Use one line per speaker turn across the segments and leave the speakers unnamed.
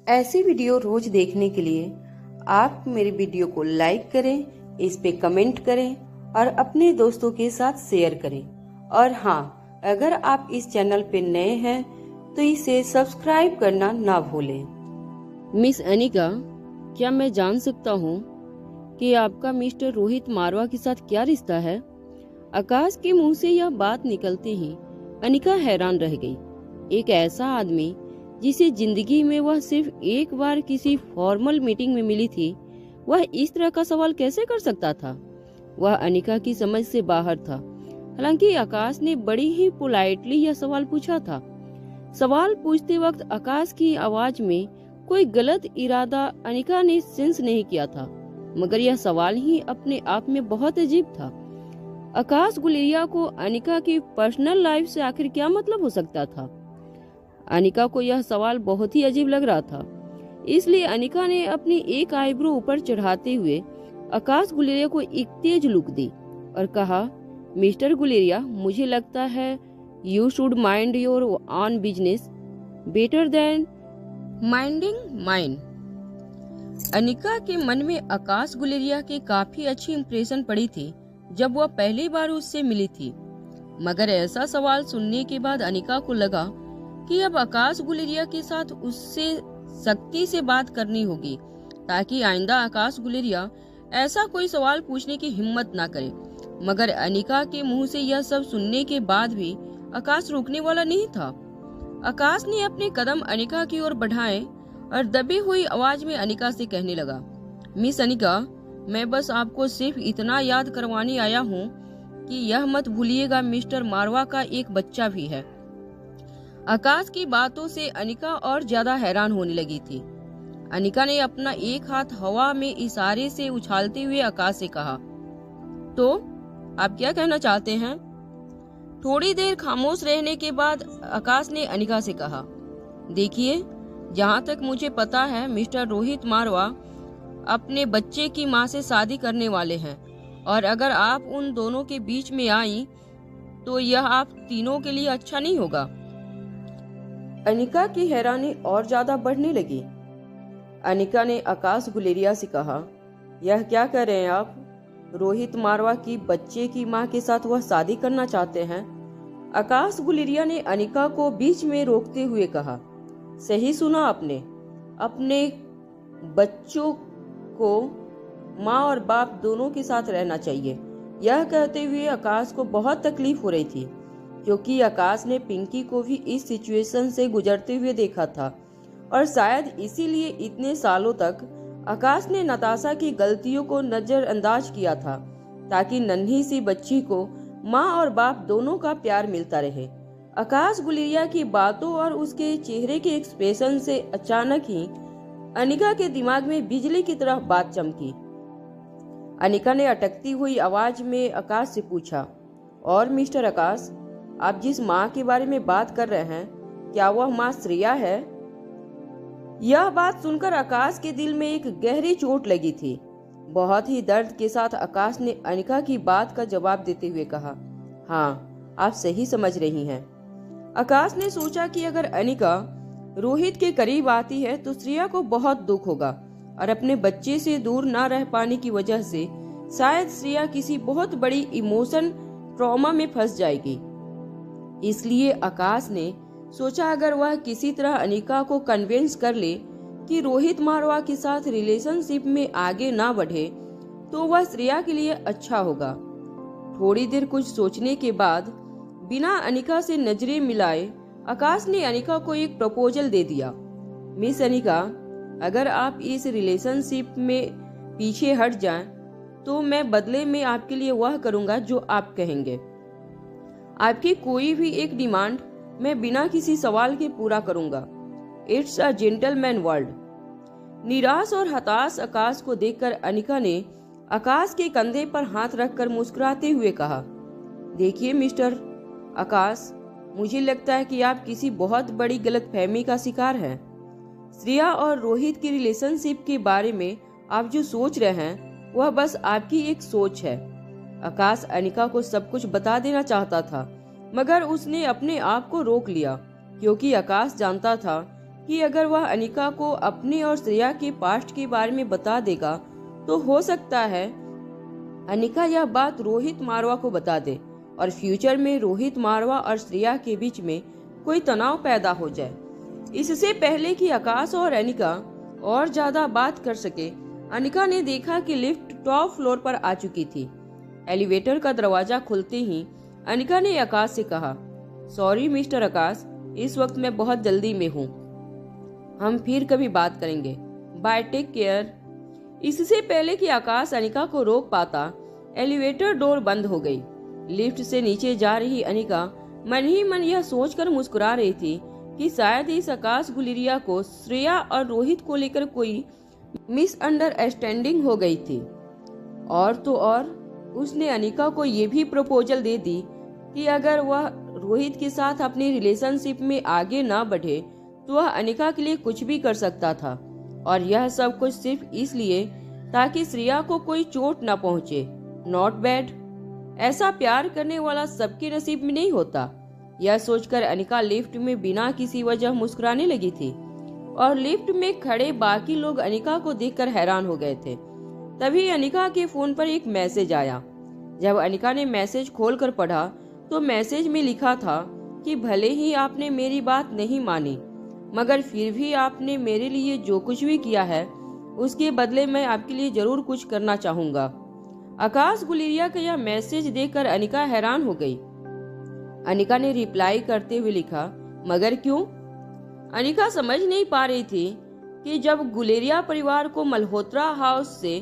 ऐसी वीडियो रोज देखने के लिए आप मेरे वीडियो को लाइक करें, इस पे कमेंट करें और अपने दोस्तों के साथ शेयर करें। और हाँ, अगर आप इस चैनल पे नए हैं तो इसे सब्सक्राइब करना ना भूलें।
मिस अनिका, क्या मैं जान सकता हूँ कि आपका मिस्टर रोहित मारवा के साथ क्या रिश्ता है? आकाश के मुंह से यह बात निकलते ही अनिका हैरान रह गई। एक ऐसा आदमी जिसे जिंदगी में वह सिर्फ एक बार किसी फॉर्मल मीटिंग में मिली थी, वह इस तरह का सवाल कैसे कर सकता था? वह अनिका की समझ से बाहर था। हालांकि आकाश ने बड़ी ही पोलाइटली यह सवाल पूछा था। सवाल पूछते वक्त आकाश की आवाज में कोई गलत इरादा अनिका ने सेंस नहीं किया था, मगर यह सवाल ही अपने आप में बहुत अजीब था। आकाश गुलेरिया को अनिका की पर्सनल लाइफ से आखिर क्या मतलब हो सकता था? अनिका को यह सवाल बहुत ही अजीब लग रहा था। इसलिए अनिका ने अपनी एक आईब्रो ऊपर चढ़ाते हुए आकाश गुलेरिया को एक तेज लुक दी और कहा, मिस्टर गुलेरिया, मुझे लगता है you should mind your on business better than minding mine. Anika के मन में आकाश गुलेरिया की काफी अच्छी इंप्रेशन पड़ी थी जब वह पहली बार उससे मिली थी, मगर ऐसा सवाल सुनने के बाद अनिका को लगा कि अब आकाश गुलेरिया के साथ उससे सख्ती से बात करनी होगी ताकि आइंदा आकाश गुलेरिया ऐसा कोई सवाल पूछने की हिम्मत ना करे। मगर अनिका के मुंह से यह सब सुनने के बाद भी आकाश रुकने वाला नहीं था। आकाश ने अपने कदम अनिका की ओर बढ़ाए और दबी हुई आवाज में अनिका से कहने लगा, मिस अनिका, मैं बस आपको सिर्फ इतना याद करवाने आया हूँ कि यह मत भूलिएगा मिस्टर मारवा का एक बच्चा भी है। आकाश की बातों से अनिका और ज्यादा हैरान होने लगी थी। अनिका ने अपना एक हाथ हवा में इशारे से उछालते हुए आकाश से कहा, तो आप क्या कहना चाहते हैं? थोड़ी देर खामोश रहने के बाद आकाश ने अनिका से कहा, देखिए, जहाँ तक मुझे पता है मिस्टर रोहित मारवा अपने बच्चे की माँ से शादी करने वाले हैं, और अगर आप उन दोनों के बीच में आई तो यह आप तीनों के लिए अच्छा नहीं होगा।
अनिका की हैरानी और ज्यादा बढ़ने लगी। अनिका ने आकाश गुलेरिया से कहा, यह क्या कह रहे हैं आप? रोहित मारवा की बच्चे की माँ के साथ वह शादी करना चाहते हैं? आकाश गुलेरिया ने अनिका को बीच में रोकते हुए कहा, सही सुना आपने, अपने बच्चों को माँ और बाप दोनों के साथ रहना चाहिए। यह कहते हुए आकाश को बहुत तकलीफ हो रही थी, क्योंकि आकाश ने पिंकी को भी इस सिचुएशन से गुजरते हुए देखा था और शायद इसीलिए इतने सालों तक आकाश ने नताशा की गलतियों को नजरअंदाज किया था, ताकि नन्ही सी बच्ची को माँ और बाप दोनों का प्यार मिलता रहे। आकाश गुलेरिया की बातों और उसके चेहरे के एक्सप्रेशन से अचानक ही अनिका के दिमाग में बिजली की तरह बात चमकी। अनिका ने अटकती हुई आवाज में आकाश से पूछा, और मिस्टर आकाश, आप जिस माँ के बारे में बात कर रहे हैं, क्या वह माँ श्रेया है? यह बात सुनकर आकाश के दिल में एक गहरी चोट लगी थी। बहुत ही दर्द के साथ आकाश ने अनिका की बात का जवाब देते हुए कहा, हाँ, आप सही समझ रही हैं। आकाश ने सोचा कि अगर अनिका रोहित के करीब आती है तो श्रेया को बहुत दुख होगा और अपने बच्चे से दूर न रह पाने की वजह से शायद श्रेया किसी बहुत बड़ी इमोशन ट्रॉमा में फंस जाएगी। इसलिए आकाश ने सोचा अगर वह किसी तरह अनिका को कन्विंस कर ले कि रोहित मारवा के साथ रिलेशनशिप में आगे ना बढ़े तो वह श्रेया के लिए अच्छा होगा। थोड़ी देर कुछ सोचने के बाद बिना अनिका से नजरें मिलाए आकाश ने अनिका को एक प्रपोजल दे दिया, मिस अनिका, अगर आप इस रिलेशनशिप में पीछे हट जाएं तो मैं बदले में आपके लिए वह करूंगा जो आप कहेंगे। आपकी कोई भी एक डिमांड मैं बिना किसी सवाल के पूरा करूंगा। It's a gentleman world. निराश और हताश आकाश को देखकर अनिका ने आकाश के कंधे पर हाथ रखकर मुस्कुराते हुए कहा, देखिए मिस्टर आकाश, मुझे लगता है कि आप किसी बहुत बड़ी गलतफहमी का शिकार हैं। श्रेया और रोहित की रिलेशनशिप के बारे में आप जो सोच रहे हैं वह बस आपकी एक सोच है। आकाश अनिका को सब कुछ बता देना चाहता था, मगर उसने अपने आप को रोक लिया, क्योंकि आकाश जानता था कि अगर वह अनिका को अपने और श्रेया के पास्ट के बारे में बता देगा तो हो सकता है अनिका यह बात रोहित मारवा को बता दे और फ्यूचर में रोहित मारवा और श्रेया के बीच में कोई तनाव पैदा हो जाए। इससे पहले कि आकाश और अनिका और ज्यादा बात कर सके, अनिका ने देखा कि लिफ्ट टॉप फ्लोर पर आ चुकी थी। एलिवेटर का दरवाजा खुलते ही अनिका ने आकाश से कहा, सॉरी मिस्टर आकाश, इस वक्त मैं बहुत जल्दी में हूँ, हम फिर कभी बात करेंगे, बाय, टेक केयर। इससे पहले कि आकाश अनिका को रोक पाता, एलिवेटर डोर बंद हो गई। लिफ्ट से नीचे जा रही अनिका मन ही मन यह सोचकर मुस्कुरा रही थी कि शायद इस आकाश गुलेरिया को श्रेया और रोहित को लेकर कोई मिसअंडरस्टैंडिंग हो गई थी। और तो और उसने अनिका को ये भी प्रपोजल दे दी कि अगर वह रोहित के साथ अपनी रिलेशनशिप में आगे ना बढ़े तो वह अनिका के लिए कुछ भी कर सकता था, और यह सब कुछ सिर्फ इसलिए ताकि श्रेया को कोई चोट न पहुंचे। Not bad. ऐसा प्यार करने वाला सबके नसीब में नहीं होता। यह सोचकर अनिका लिफ्ट में बिना किसी वजह मुस्कुराने लगी थी, और लिफ्ट में खड़े बाकी लोग अनिका को देखकर हैरान हो गए थे। तभी अनिका के फोन पर एक मैसेज आया। जब अनिका ने मैसेज खोलकर पढ़ा तो मैसेज में लिखा था कि भले ही आपने मेरी बात नहीं मानी, मगर फिर भी आपने मेरे लिए जो कुछ भी किया है उसके बदले मैं आपके लिए जरूर कुछ करना चाहूंगा। आकाश गुलेरिया का यह मैसेज देखकर अनिका हैरान हो गई। अनिका ने रिप्लाई करते हुए लिखा, मगर क्यों? अनिका समझ नहीं पा रही थी कि जब गुलेरिया परिवार को मल्होत्रा हाउस से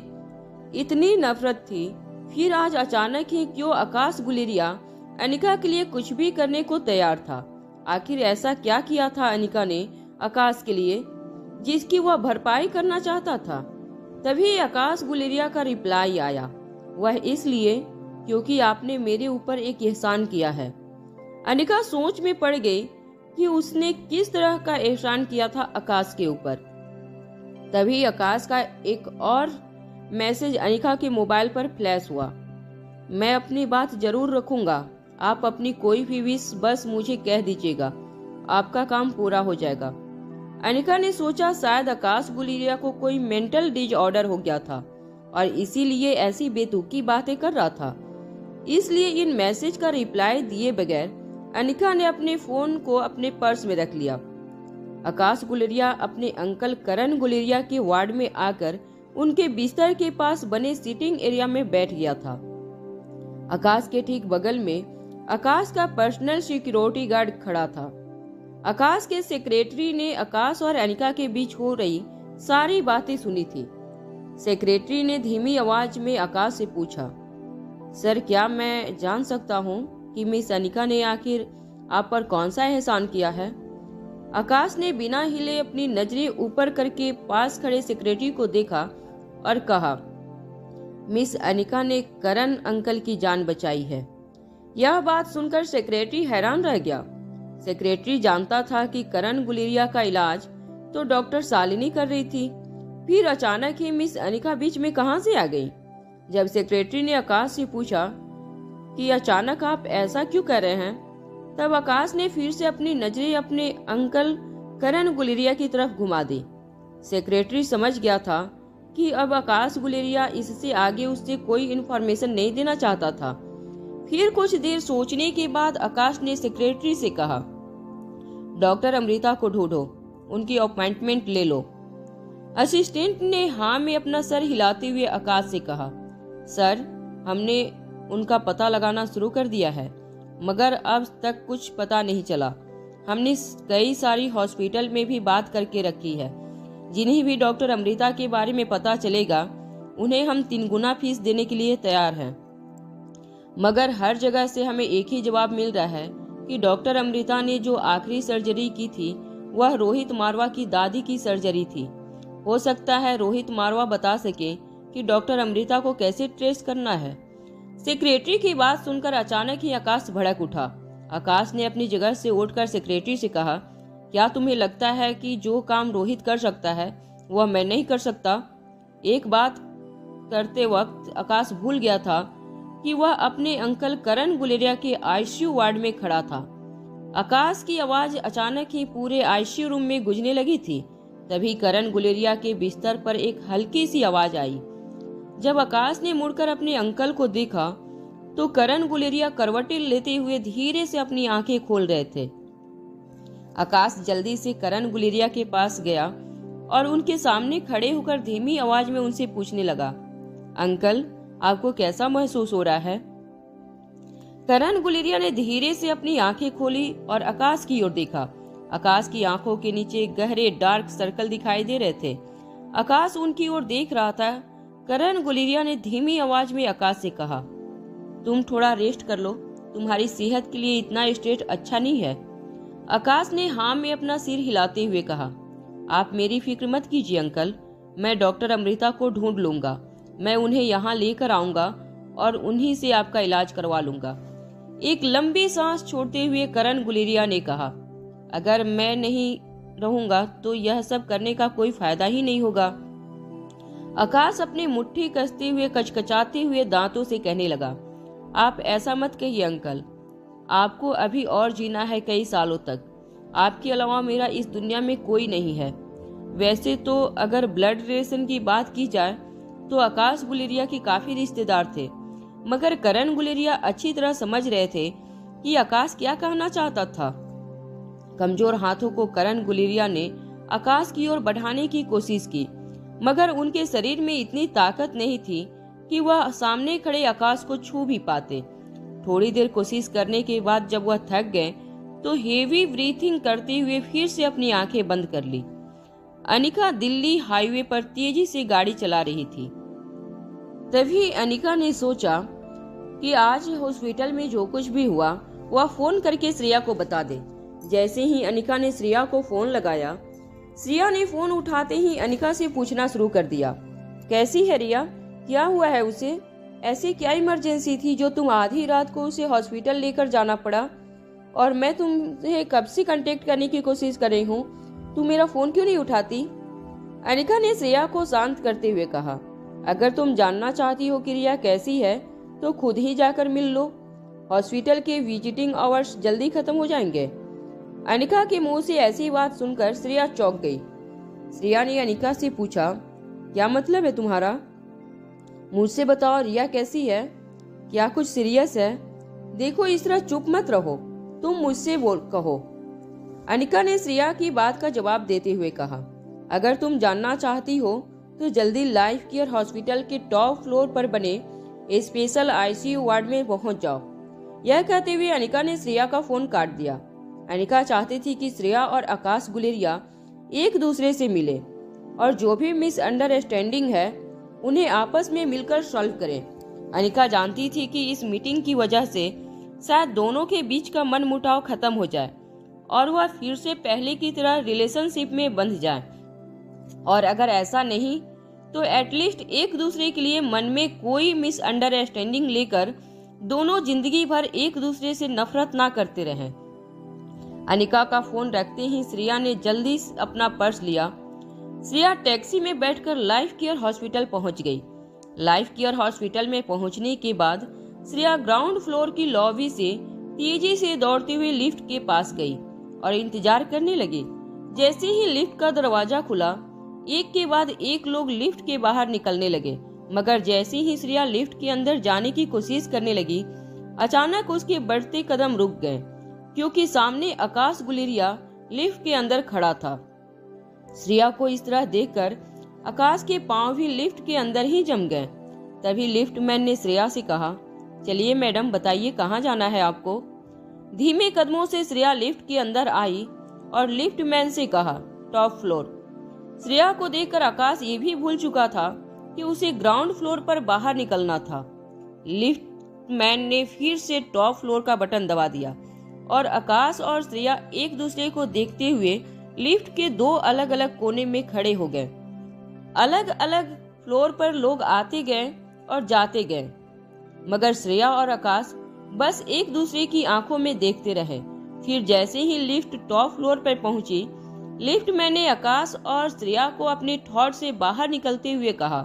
इतनी नफरत थी, फिर आज अचानक ही क्यों आकाश गुलेरिया अनिका के लिए कुछ भी करने को तैयार था। आखिर ऐसा क्या किया था अनिका ने आकाश के लिए जिसकी वह भरपाई करना चाहता था? तभी आकाश गुलेरिया का रिप्लाई आया, वह इसलिए क्योंकि आपने मेरे ऊपर एक एहसान किया है। अनिका सोच में पड़ गई कि उसने किस तरह का एहसान किया था आकाश के ऊपर। तभी आकाश का एक और मैसेज अनिका के मोबाइल पर फ्लैश हुआ, मैं अपनी बात जरूर रखूंगा, आप अपनी कोई भी विश बस मुझे कह दीजिएगा, आपका काम पूरा हो जाएगा। अनिका ने सोचा शायद आकाश गुलेरिया को कोई मेंटल डिसऑर्डर हो गया था और इसीलिए ऐसी बेतुकी बातें कर रहा था। इसलिए इन मैसेज का रिप्लाई दिए बगैर अनिका ने अपने फोन को अपने पर्स में रख लिया। आकाश गुलेरिया अपने अंकल करण गुलेरिया के वार्ड में आकर उनके बिस्तर के पास बने सिटिंग एरिया में बैठ गया था। आकाश के ठीक बगल में आकाश का पर्सनल सिक्योरिटी गार्ड खड़ा था। आकाश के सेक्रेटरी ने आकाश और अनिका के बीच हो रही सारी बातें सुनी थी। सेक्रेटरी ने धीमी आवाज में आकाश से पूछा, सर क्या मैं जान सकता हूँ कि मिस अनिका ने आखिर आप पर कौन सा एहसान किया है? आकाश ने बिना हिले अपनी नजरें ऊपर करके पास खड़े सेक्रेटरी को देखा और कहा, मिस अनिका ने करण अंकल की जान बचाई है। यह बात सुनकर सेक्रेटरी हैरान रह गया। सेक्रेटरी जानता था कि करण गुलेरिया का इलाज तो डॉक्टर शालिनी कर रही थी, फिर अचानक ही मिस अनिका बीच में कहां से आ गई? जब सेक्रेटरी ने आकाश से पूछा कि अचानक आप ऐसा क्यों कर रहे हैं, तब आकाश ने फिर से अपनी नजरें अपने अंकल करण गुलेरिया की तरफ घुमा दी। सेक्रेटरी समझ गया था कि अब आकाश गुलेरिया इससे आगे उससे कोई इन्फॉर्मेशन नहीं देना चाहता था। फिर कुछ देर सोचने के बाद आकाश ने सेक्रेटरी से कहा, डॉक्टर अमृता को ढूंढो, उनकी अपॉइंटमेंट ले लो। असिस्टेंट ने हाँ में अपना सर हिलाते हुए आकाश से कहा, सर हमने उनका पता लगाना शुरू कर दिया है, मगर अब तक कुछ पता नहीं चला। हमने कई सारी हॉस्पिटल में भी बात करके रखी है। जिन्हें भी डॉक्टर अमृता के बारे में पता चलेगा उन्हें हम 3 गुना फीस देने के लिए तैयार हैं। मगर हर जगह से हमें एक ही जवाब मिल रहा है कि डॉक्टर अमृता ने जो आखिरी सर्जरी की थी वह रोहित मारवा की दादी की सर्जरी थी। हो सकता है रोहित मारवा बता सके कि डॉक्टर अमृता को कैसे ट्रेस करना है। सेक्रेटरी की बात सुनकर अचानक ही आकाश भड़क उठा। आकाश ने अपनी जगह से उठकर सेक्रेटरी से कहा, क्या तुम्हें लगता है कि जो काम रोहित कर सकता है वह मैं नहीं कर सकता? एक बात करते वक्त आकाश भूल गया था कि वह अपने अंकल करण गुलेरिया के आईसीयू वार्ड में खड़ा था। आकाश की आवाज अचानक ही पूरे आईसीयू रूम में गूंजने लगी थी। तभी करण गुलेरिया के बिस्तर पर एक हल्की सी आवाज आई। जब आकाश ने मुड़कर अपने अंकल को देखा तो करण गुलेरिया करवटें लेते हुए धीरे से अपनी आंखें खोल रहे थे। आकाश जल्दी से करण गुलेरिया के पास गया और उनके सामने खड़े होकर धीमी आवाज में उनसे पूछने लगा, अंकल, आपको कैसा महसूस हो रहा है? करण गुलेरिया ने धीरे से अपनी आंखें खोली और आकाश की ओर देखा। आकाश की आंखों के नीचे गहरे डार्क सर्कल दिखाई दे रहे थे। आकाश उनकी ओर देख रहा था। करण गुलेरिया ने धीमी आवाज में आकाश से कहा, तुम थोड़ा रेस्ट कर लो, तुम्हारी सेहत के लिए इतना स्ट्रेस अच्छा नहीं है। आकाश ने हाँ में अपना सिर हिलाते हुए कहा, आप मेरी फिक्र मत कीजिए अंकल, मैं डॉक्टर अमृता को ढूंढ लूंगा। मैं उन्हें यहाँ लेकर आऊंगा और उन्हीं से आपका इलाज करवा लूंगा। एक लंबी सांस छोड़ते हुए करण गुलेरिया ने कहा, अगर मैं नहीं रहूंगा तो यह सब करने का कोई फायदा ही नहीं होगा। आकाश अपनी मुट्ठी कसते हुए कचकचाते हुए दांतों से कहने लगा, आप ऐसा मत कहिए अंकल, आपको अभी और जीना है कई सालों तक। आपके अलावा मेरा इस दुनिया में कोई नहीं है। वैसे तो अगर ब्लड रिलेशन की बात की जाए तो आकाश गुलेरिया के काफी रिश्तेदार थे, मगर करण गुलेरिया अच्छी तरह समझ रहे थे कि आकाश क्या कहना चाहता था। कमजोर हाथों को करण गुलेरिया ने आकाश की ओर बढ़ाने की कोशिश की, मगर उनके शरीर में इतनी ताकत नहीं थी कि वह सामने खड़े आकाश को छू भी पाते। थोड़ी देर कोशिश करने के बाद जब वह थक गए तो हेवी ब्रीथिंग करते हुए फिर से अपनी आंखें बंद कर ली। अनिका दिल्ली हाईवे पर तेजी से गाड़ी चला रही थी। तभी अनिका ने सोचा कि आज हॉस्पिटल में जो कुछ भी हुआ वह फोन करके श्रेया को बता दे। जैसे ही अनिका ने श्रेया को फोन लगाया, श्रेया ने फोन उठाते ही अनिका से पूछना शुरू कर दिया, कैसी है रिया, क्या हुआ है उसे? ऐसी क्या इमरजेंसी थी जो तुम आधी रात को उसे हॉस्पिटल लेकर जाना पड़ा? और मैं तुम्हें कब से कांटेक्ट करने की कोशिश कर रही हूँ, तुम मेरा फोन क्यों नहीं उठाती? अनिका ने श्रेया को शांत करते हुए कहा, अगर तुम जानना चाहती हो कि रिया कैसी है तो खुद ही जाकर मिल लो। हॉस्पिटल के विजिटिंग आवर्स जल्दी खत्म हो जाएंगे। अनिका के मुंह से ऐसी बात सुनकर श्रेया चौंक गई। श्रेया ने अनिका से पूछा, क्या मतलब है तुम्हारा? मुझसे बताओ, रिया कैसी है? क्या कुछ सीरियस है? देखो, इस तरह चुप मत रहो, तुम मुझसे कहो। अनिका ने श्रेया की बात का जवाब देते हुए कहा, अगर तुम जानना चाहती हो तो जल्दी लाइफ केयर हॉस्पिटल के टॉप फ्लोर पर बने स्पेशल आईसीयू वार्ड में पहुंच जाओ। यह कहते हुए अनिका ने श्रेया का फोन काट दिया। अनिका चाहती थी कि श्रेया और आकाश गुलेरिया एक दूसरे से मिले और जो भी मिसअंडरस्टैंडिंग है उन्हें आपस में मिलकर सॉल्व करें। अनिका जानती थी कि इस मीटिंग की वजह से शायद दोनों के बीच का मनमुटाव खत्म हो जाए और वह फिर से पहले की तरह रिलेशनशिप में बंध जाए, और अगर ऐसा नहीं तो एटलीस्ट एक दूसरे के लिए मन में कोई मिसअंडरस्टैंडिंग लेकर दोनों जिंदगी भर एक दूसरे से नफरत ना करते रहें। अनिका का फोन रखते ही श्रेया ने जल्दी अपना पर्स लिया। श्रेया टैक्सी में बैठकर लाइफ केयर हॉस्पिटल पहुंच गई। लाइफ केयर हॉस्पिटल में पहुंचने के बाद श्रेया ग्राउंड फ्लोर की लॉबी से तेजी से दौड़ते हुए लिफ्ट के पास गई और इंतजार करने लगी। जैसे ही लिफ्ट का दरवाजा खुला, एक के बाद एक लोग लिफ्ट के बाहर निकलने लगे, मगर जैसे ही श्रेया लिफ्ट के अंदर जाने की कोशिश करने लगी, अचानक उसके बढ़ते कदम रुक गए, क्योंकि सामने आकाश गुलेरिया लिफ्ट के अंदर खड़ा था। श्रेया को इस तरह देखकर आकाश के पांव भी लिफ्ट के अंदर ही जम गए। तभी लिफ्ट मैन ने श्रेया से कहा, चलिए मैडम, बताइए कहाँ जाना है आपको? धीमे कदमों से श्रेया लिफ्ट के अंदर आई और लिफ्ट मैन से कहा, टॉप फ्लोर। श्रेया को देखकर आकाश ये भी भूल चुका था कि उसे ग्राउंड फ्लोर पर बाहर निकलना था। लिफ्ट मैन ने फिर से टॉप फ्लोर का बटन दबा दिया और आकाश और श्रेया एक दूसरे को देखते हुए लिफ्ट के दो अलग अलग कोने में खड़े हो गए। अलग अलग फ्लोर पर लोग आते गए और जाते गए, मगर श्रेया और आकाश बस एक दूसरे की आंखों में देखते रहे। फिर जैसे ही लिफ्ट टॉप फ्लोर पर पहुंची, लिफ्ट मैन ने आकाश और श्रेया को अपने थॉट से बाहर निकलते हुए कहा,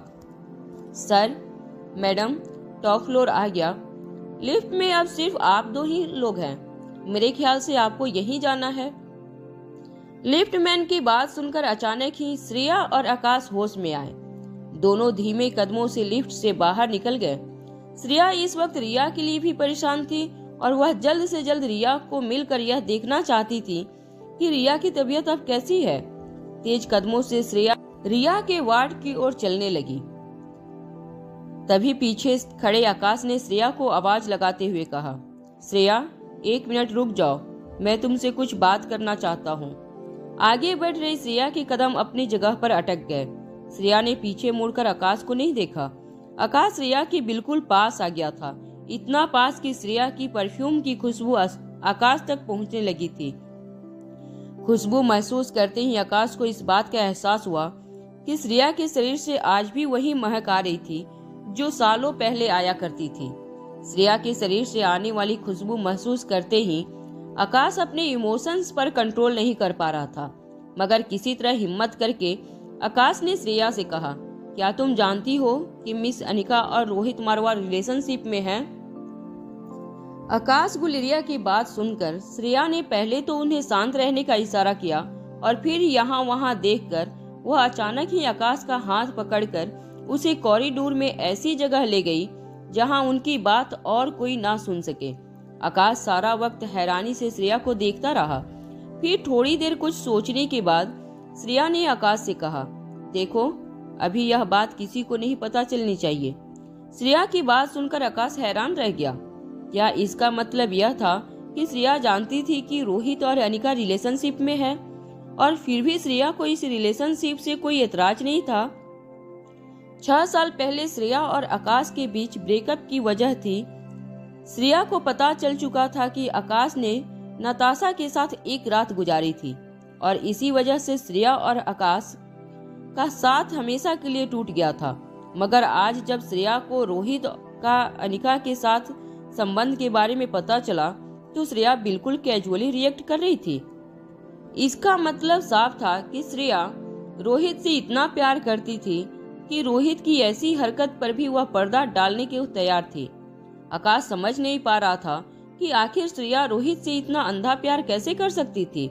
सर, मैडम, टॉप फ्लोर आ गया। लिफ्ट में अब सिर्फ आप दो ही लोग हैं। मेरे ख्याल से आपको यहीं जाना है। लिफ्टमैन की बात सुनकर अचानक ही श्रेया और आकाश होश में आए। दोनों धीमे कदमों से लिफ्ट से बाहर निकल गए। श्रेया इस वक्त रिया के लिए भी परेशान थी और वह जल्द से जल्द रिया को मिलकर यह देखना चाहती थी कि रिया की तबीयत अब कैसी है। तेज कदमों से श्रेया रिया के वार्ड की ओर चलने लगी। तभी पीछे खड़े आकाश ने श्रेया को आवाज लगाते हुए कहा, श्रेया 1 मिनट रुक जाओ, मैं तुमसे कुछ बात करना चाहता हूँ। आगे बढ़ रही श्रेया के कदम अपनी जगह पर अटक गए। श्रेया ने पीछे मुड़कर आकाश को नहीं देखा। आकाश श्रेया के बिल्कुल पास आ गया था, इतना पास कि श्रेया की परफ्यूम की खुशबू आकाश तक पहुंचने लगी थी। खुशबू महसूस करते ही आकाश को इस बात का एहसास हुआ कि श्रेया के शरीर से आज भी वही महक आ रही थी जो सालों पहले आया करती थी। श्रेया के शरीर से आने वाली खुशबू महसूस करते ही आकाश अपने इमोशंस पर कंट्रोल नहीं कर पा रहा था, मगर किसी तरह हिम्मत करके आकाश ने श्रेया से कहा, क्या तुम जानती हो कि मिस अनिका और रोहित मारवार रिलेशनशिप में हैं? आकाश गुलेरिया की बात सुनकर श्रेया ने पहले तो उन्हें शांत रहने का इशारा किया और फिर यहाँ वहाँ देखकर वह अचानक ही आकाश का हाथ पकड़कर उसे कॉरिडोर में ऐसी जगह ले गई जहाँ उनकी बात और कोई ना सुन सके। आकाश सारा वक्त हैरानी से श्रेया को देखता रहा। फिर थोड़ी देर कुछ सोचने के बाद श्रेया ने आकाश से कहा, देखो अभी यह बात किसी को नहीं पता चलनी चाहिए। श्रेया की बात सुनकर आकाश हैरान रह गया। क्या इसका मतलब यह था कि श्रेया जानती थी कि रोहित और अनिका रिलेशनशिप में है और फिर भी श्रेया को इस रिलेशनशिप से कोई एतराज नहीं था? 6 साल पहले श्रेया और आकाश के बीच ब्रेकअप की वजह थी। श्रेया को पता चल चुका था कि आकाश ने नताशा के साथ एक रात गुजारी थी और इसी वजह से श्रेया और आकाश का साथ हमेशा के लिए टूट गया था। मगर आज जब श्रेया को रोहित का अनिका के साथ संबंध के बारे में पता चला तो श्रेया बिल्कुल कैजुअली रिएक्ट कर रही थी। इसका मतलब साफ था कि श्रेया रोहित से इतना प्यार करती थी कि रोहित की ऐसी हरकत पर भी वह पर्दा डालने के तैयार थी। आकाश समझ नहीं पा रहा था कि आखिर श्रेया रोहित से इतना अंधा प्यार कैसे कर सकती थी।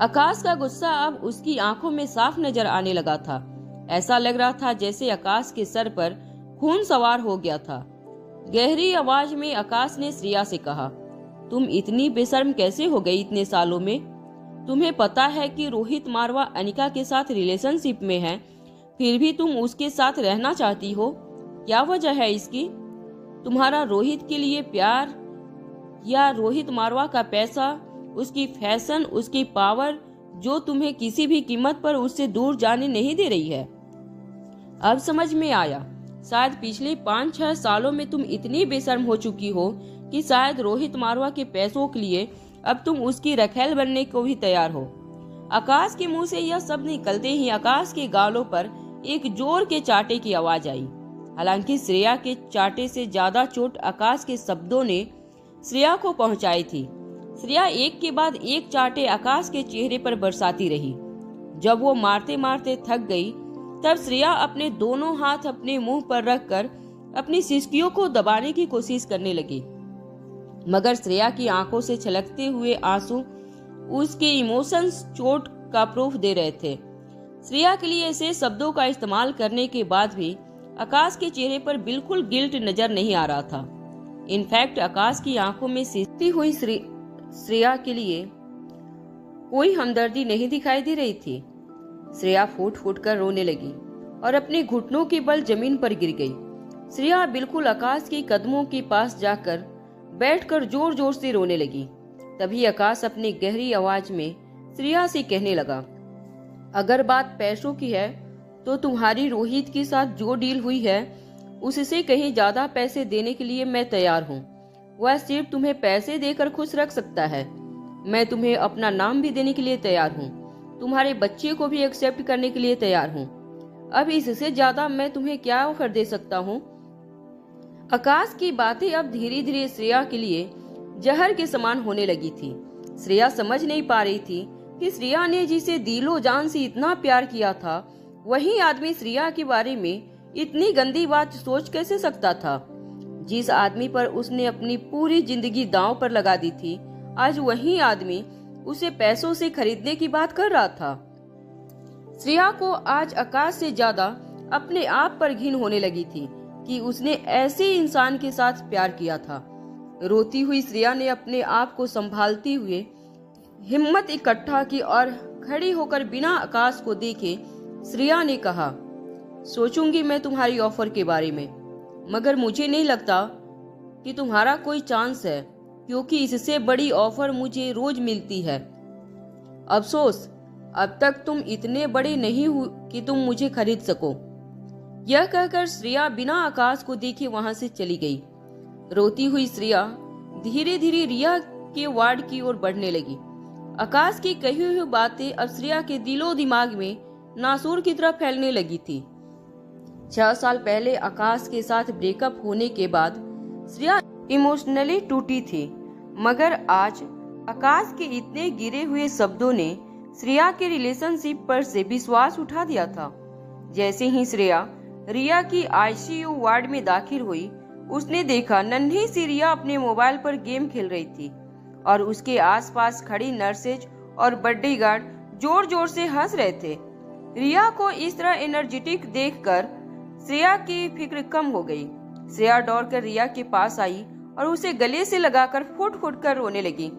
आकाश का गुस्सा अब उसकी आंखों में साफ नजर आने लगा था। ऐसा लग रहा था जैसे आकाश के सर पर खून सवार हो गया था। गहरी आवाज में आकाश ने श्रेया से कहा, तुम इतनी बेशर्म कैसे हो गई इतने सालों में? तुम्हें पता है कि रोहित मारवा अनिका के साथ रिलेशनशिप में है, फिर भी तुम उसके साथ रहना चाहती हो। क्या वजह है इसकी? तुम्हारा रोहित के लिए प्यार या रोहित मारवा का पैसा, उसकी फैशन, उसकी पावर जो तुम्हें किसी भी कीमत पर उससे दूर जाने नहीं दे रही है? अब समझ में आया, शायद पिछले 5-6 सालों में तुम इतनी बेशर्म हो चुकी हो कि शायद रोहित मारवा के पैसों के लिए अब तुम उसकी रखेल बनने को भी तैयार हो। आकाश के मुंह से यह शब्द निकलते ही आकाश के गालों पर एक जोर के चाटे की आवाज आई। हालांकि श्रेया के चाटे से ज्यादा चोट आकाश के शब्दों ने श्रेया को पहुंचाई थी। श्रेया एक के बाद एक चाटे आकाश के चेहरे पर बरसाती रही। जब वो मारते मारते थक गई तब श्रेया अपने दोनों हाथ अपने मुंह पर रखकर अपनी सिसकियों को दबाने की कोशिश करने लगी, मगर श्रेया की आंखों से छलकते हुए आंसू उसके इमोशंस चोट का प्रूफ दे रहे थे। श्रेया के लिए ऐसे शब्दों का इस्तेमाल करने के बाद भी आकाश के चेहरे पर बिल्कुल गिल्ट नजर नहीं आ रहा था। इनफैक्ट आकाश की आंखों में सिसकती हुई श्रेया के लिए कोई हमदर्दी नहीं दिखाई दे रही थी। श्रेया फूट फूट कर रोने लगी और अपने घुटनों के बल जमीन पर गिर गई। श्रेया बिल्कुल आकाश के कदमों के पास जाकर बैठकर जोर जोर से रोने लगी। तभी आकाश अपनी गहरी आवाज में श्रेया से कहने लगा, अगर बात पैसों की है तो तुम्हारी रोहित के साथ जो डील हुई है उससे कहीं ज्यादा पैसे देने के लिए मैं तैयार हूँ। वह सिर्फ तुम्हें पैसे देकर खुश रख सकता है। मैं तुम्हें अपना नाम भी देने के लिए तैयार हूँ, तुम्हारे बच्चे को भी एक्सेप्ट करने के लिए तैयार हूँ। अब इससे ज्यादा मैं तुम्हें क्या ऑफर दे सकता हूँ? आकाश की बातें अब धीरे धीरे श्रेया के लिए जहर के समान होने लगी थी। श्रेया समझ नहीं पा रही थी कि श्रेया ने जिसे दिलो जान से इतना प्यार किया था वही आदमी श्रेया के बारे में इतनी गंदी बात सोच कैसे सकता था। जिस आदमी पर उसने अपनी पूरी जिंदगी दांव पर लगा दी थी, आज वही आदमी उसे पैसों से खरीदने की बात कर रहा था। श्रेया को आज आकाश से ज्यादा अपने आप पर घिन होने लगी थी कि उसने ऐसे इंसान के साथ प्यार किया था। रोती हुई श्रेया ने अपने आप को संभालती हुए हिम्मत इकट्ठा की और खड़ी होकर बिना आकाश को देखे श्रेया ने कहा, सोचूंगी मैं तुम्हारी ऑफर के बारे में, मगर मुझे नहीं लगता कि तुम्हारा कोई चांस है, क्योंकि इससे बड़ी ऑफर मुझे रोज मिलती है। अफसोस, अब तक तुम इतने बड़े नहीं हो कि तुम मुझे खरीद सको। यह कहकर श्रेया बिना आकाश को देखे वहां से चली गई। रोती हुई श्रेया धीरे धीरे रिया के वार्ड की ओर बढ़ने लगी। आकाश की कही हुई बातें अब श्रेया के दिलो दिमाग में नासूर की तरह फैलने लगी थी। 6 साल पहले आकाश के साथ ब्रेकअप होने के बाद श्रेया इमोशनली टूटी थी, मगर आज आकाश के इतने गिरे हुए शब्दों ने श्रेया के रिलेशनशिप पर से विश्वास उठा दिया था। जैसे ही श्रेया रिया की आईसीयू वार्ड में दाखिल हुई, उसने देखा नन्ही सी रिया अपने मोबाइल पर गेम खेल रही थी और उसके आसपास खड़ी नर्सेज और बॉडीगार्ड जोर जोर से हंस रहे थे। रिया को इस तरह एनर्जेटिक देखकर श्रेया की फिक्र कम हो गई। श्रेया दौड़कर रिया के पास आई और उसे गले से लगाकर फुट फुट कर रोने लगी।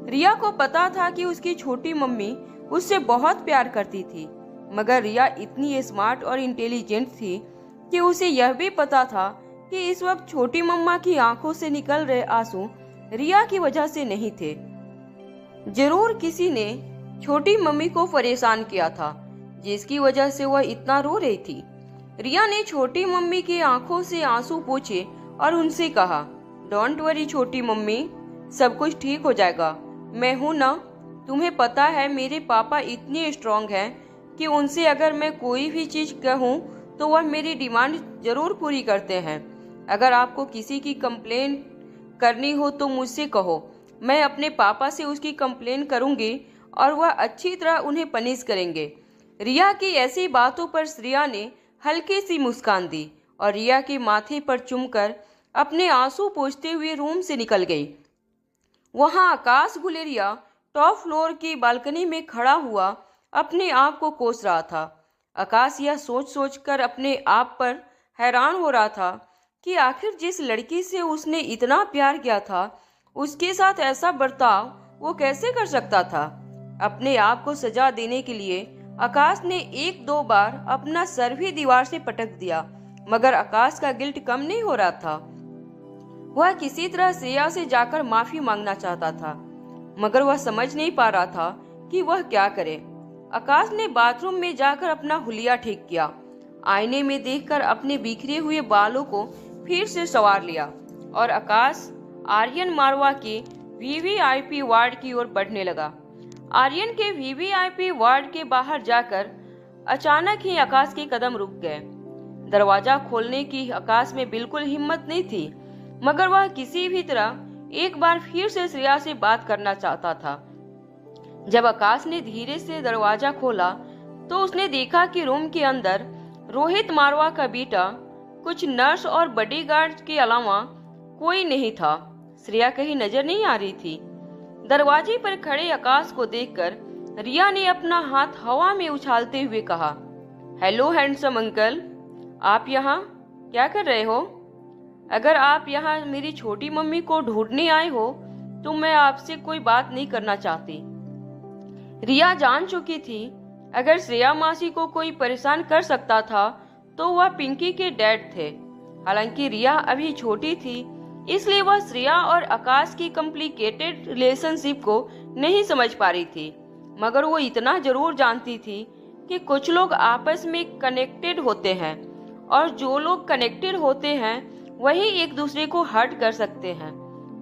रिया को पता था कि उसकी छोटी मम्मी उससे बहुत प्यार करती थी, मगर रिया इतनी स्मार्ट और इंटेलिजेंट थी कि उसे यह भी पता था कि इस वक्त छोटी मम्मा की आंखों से निकल रहे आंसू रिया की वजह से नहीं थे। जरूर किसी ने छोटी मम्मी को परेशान किया था, जिसकी वजह से वह इतना रो रही थी। रिया ने छोटी मम्मी की आंखों से आंसू पोंछे और उनसे कहा, डोंट वरी छोटी मम्मी, सब कुछ ठीक हो जाएगा। मैं हूं ना। तुम्हें पता है मेरे पापा इतने स्ट्रांग हैं कि उनसे अगर मैं कोई भी चीज कहूं तो वह मेरी डिमांड जरूर पूरी करते हैं। अगर आपको किसी की कंप्लेन करनी हो तो मुझसे कहो, मैं अपने पापा से उसकी कंप्लेन करूंगी और वह अच्छी तरह उन्हें पनिश करेंगे। रिया की ऐसी बातों पर श्रेया ने हल्की सी मुस्कान दी और रिया के माथे पर चूमकर अपने आंसू पोंछते हुए रूम से निकल गई। वहां आकाश गुलेरिया टॉप फ्लोर की बालकनी में खड़ा हुआ अपने आप को कोस रहा था। आकाश यह सोच सोच कर अपने आप पर हैरान हो रहा था कि आखिर जिस लड़की से उसने इतना प्यार किया था, उसके साथ ऐसा बर्ताव वो कैसे कर सकता था। अपने आप को सजा देने के लिए आकाश ने 1-2 बार अपना सर भी दीवार से पटक दिया, मगर आकाश का गिल्ट कम नहीं हो रहा था। वह किसी तरह श्रेया से जाकर माफी मांगना चाहता था, मगर वह समझ नहीं पा रहा था कि वह क्या करे। आकाश ने बाथरूम में जाकर अपना हुलिया ठीक किया। आईने में देखकर अपने बिखरे हुए बालों को फिर से संवार लिया और आकाश आर्यन मारवा के वीवीआईपी वार्ड की ओर बढ़ने लगा। आर्यन के वीवीआईपी वार्ड के बाहर जाकर अचानक ही आकाश के कदम रुक गए। दरवाजा खोलने की आकाश में बिल्कुल हिम्मत नहीं थी, मगर वह किसी भी तरह एक बार फिर से श्रेया से बात करना चाहता था। जब आकाश ने धीरे से दरवाजा खोला तो उसने देखा कि रूम के अंदर रोहित मारवा का बेटा, कुछ नर्स और बॉडीगार्ड के अलावा कोई नहीं था। श्रेया कहीं नजर नहीं आ रही थी। दरवाजे पर खड़े आकाश को देखकर रिया ने अपना हाथ हवा में उछालते हुए कहा, हेलो हैंडसम अंकल, आप यहाँ क्या कर रहे हो? अगर आप यहाँ मेरी छोटी मम्मी को ढूंढने आए हो तो मैं आपसे कोई बात नहीं करना चाहती। रिया जान चुकी थी अगर श्रेया मासी को कोई परेशान कर सकता था तो वह पिंकी के डैड थे। हालांकि रिया अभी छोटी थी, इसलिए वह श्रेया और आकाश की कॉम्प्लिकेटेड रिलेशनशिप को नहीं समझ पा रही थी, मगर वो इतना जरूर जानती थी कि कुछ लोग आपस में कनेक्टेड होते हैं और जो लोग कनेक्टेड होते हैं वही एक दूसरे को हर्ट कर सकते हैं।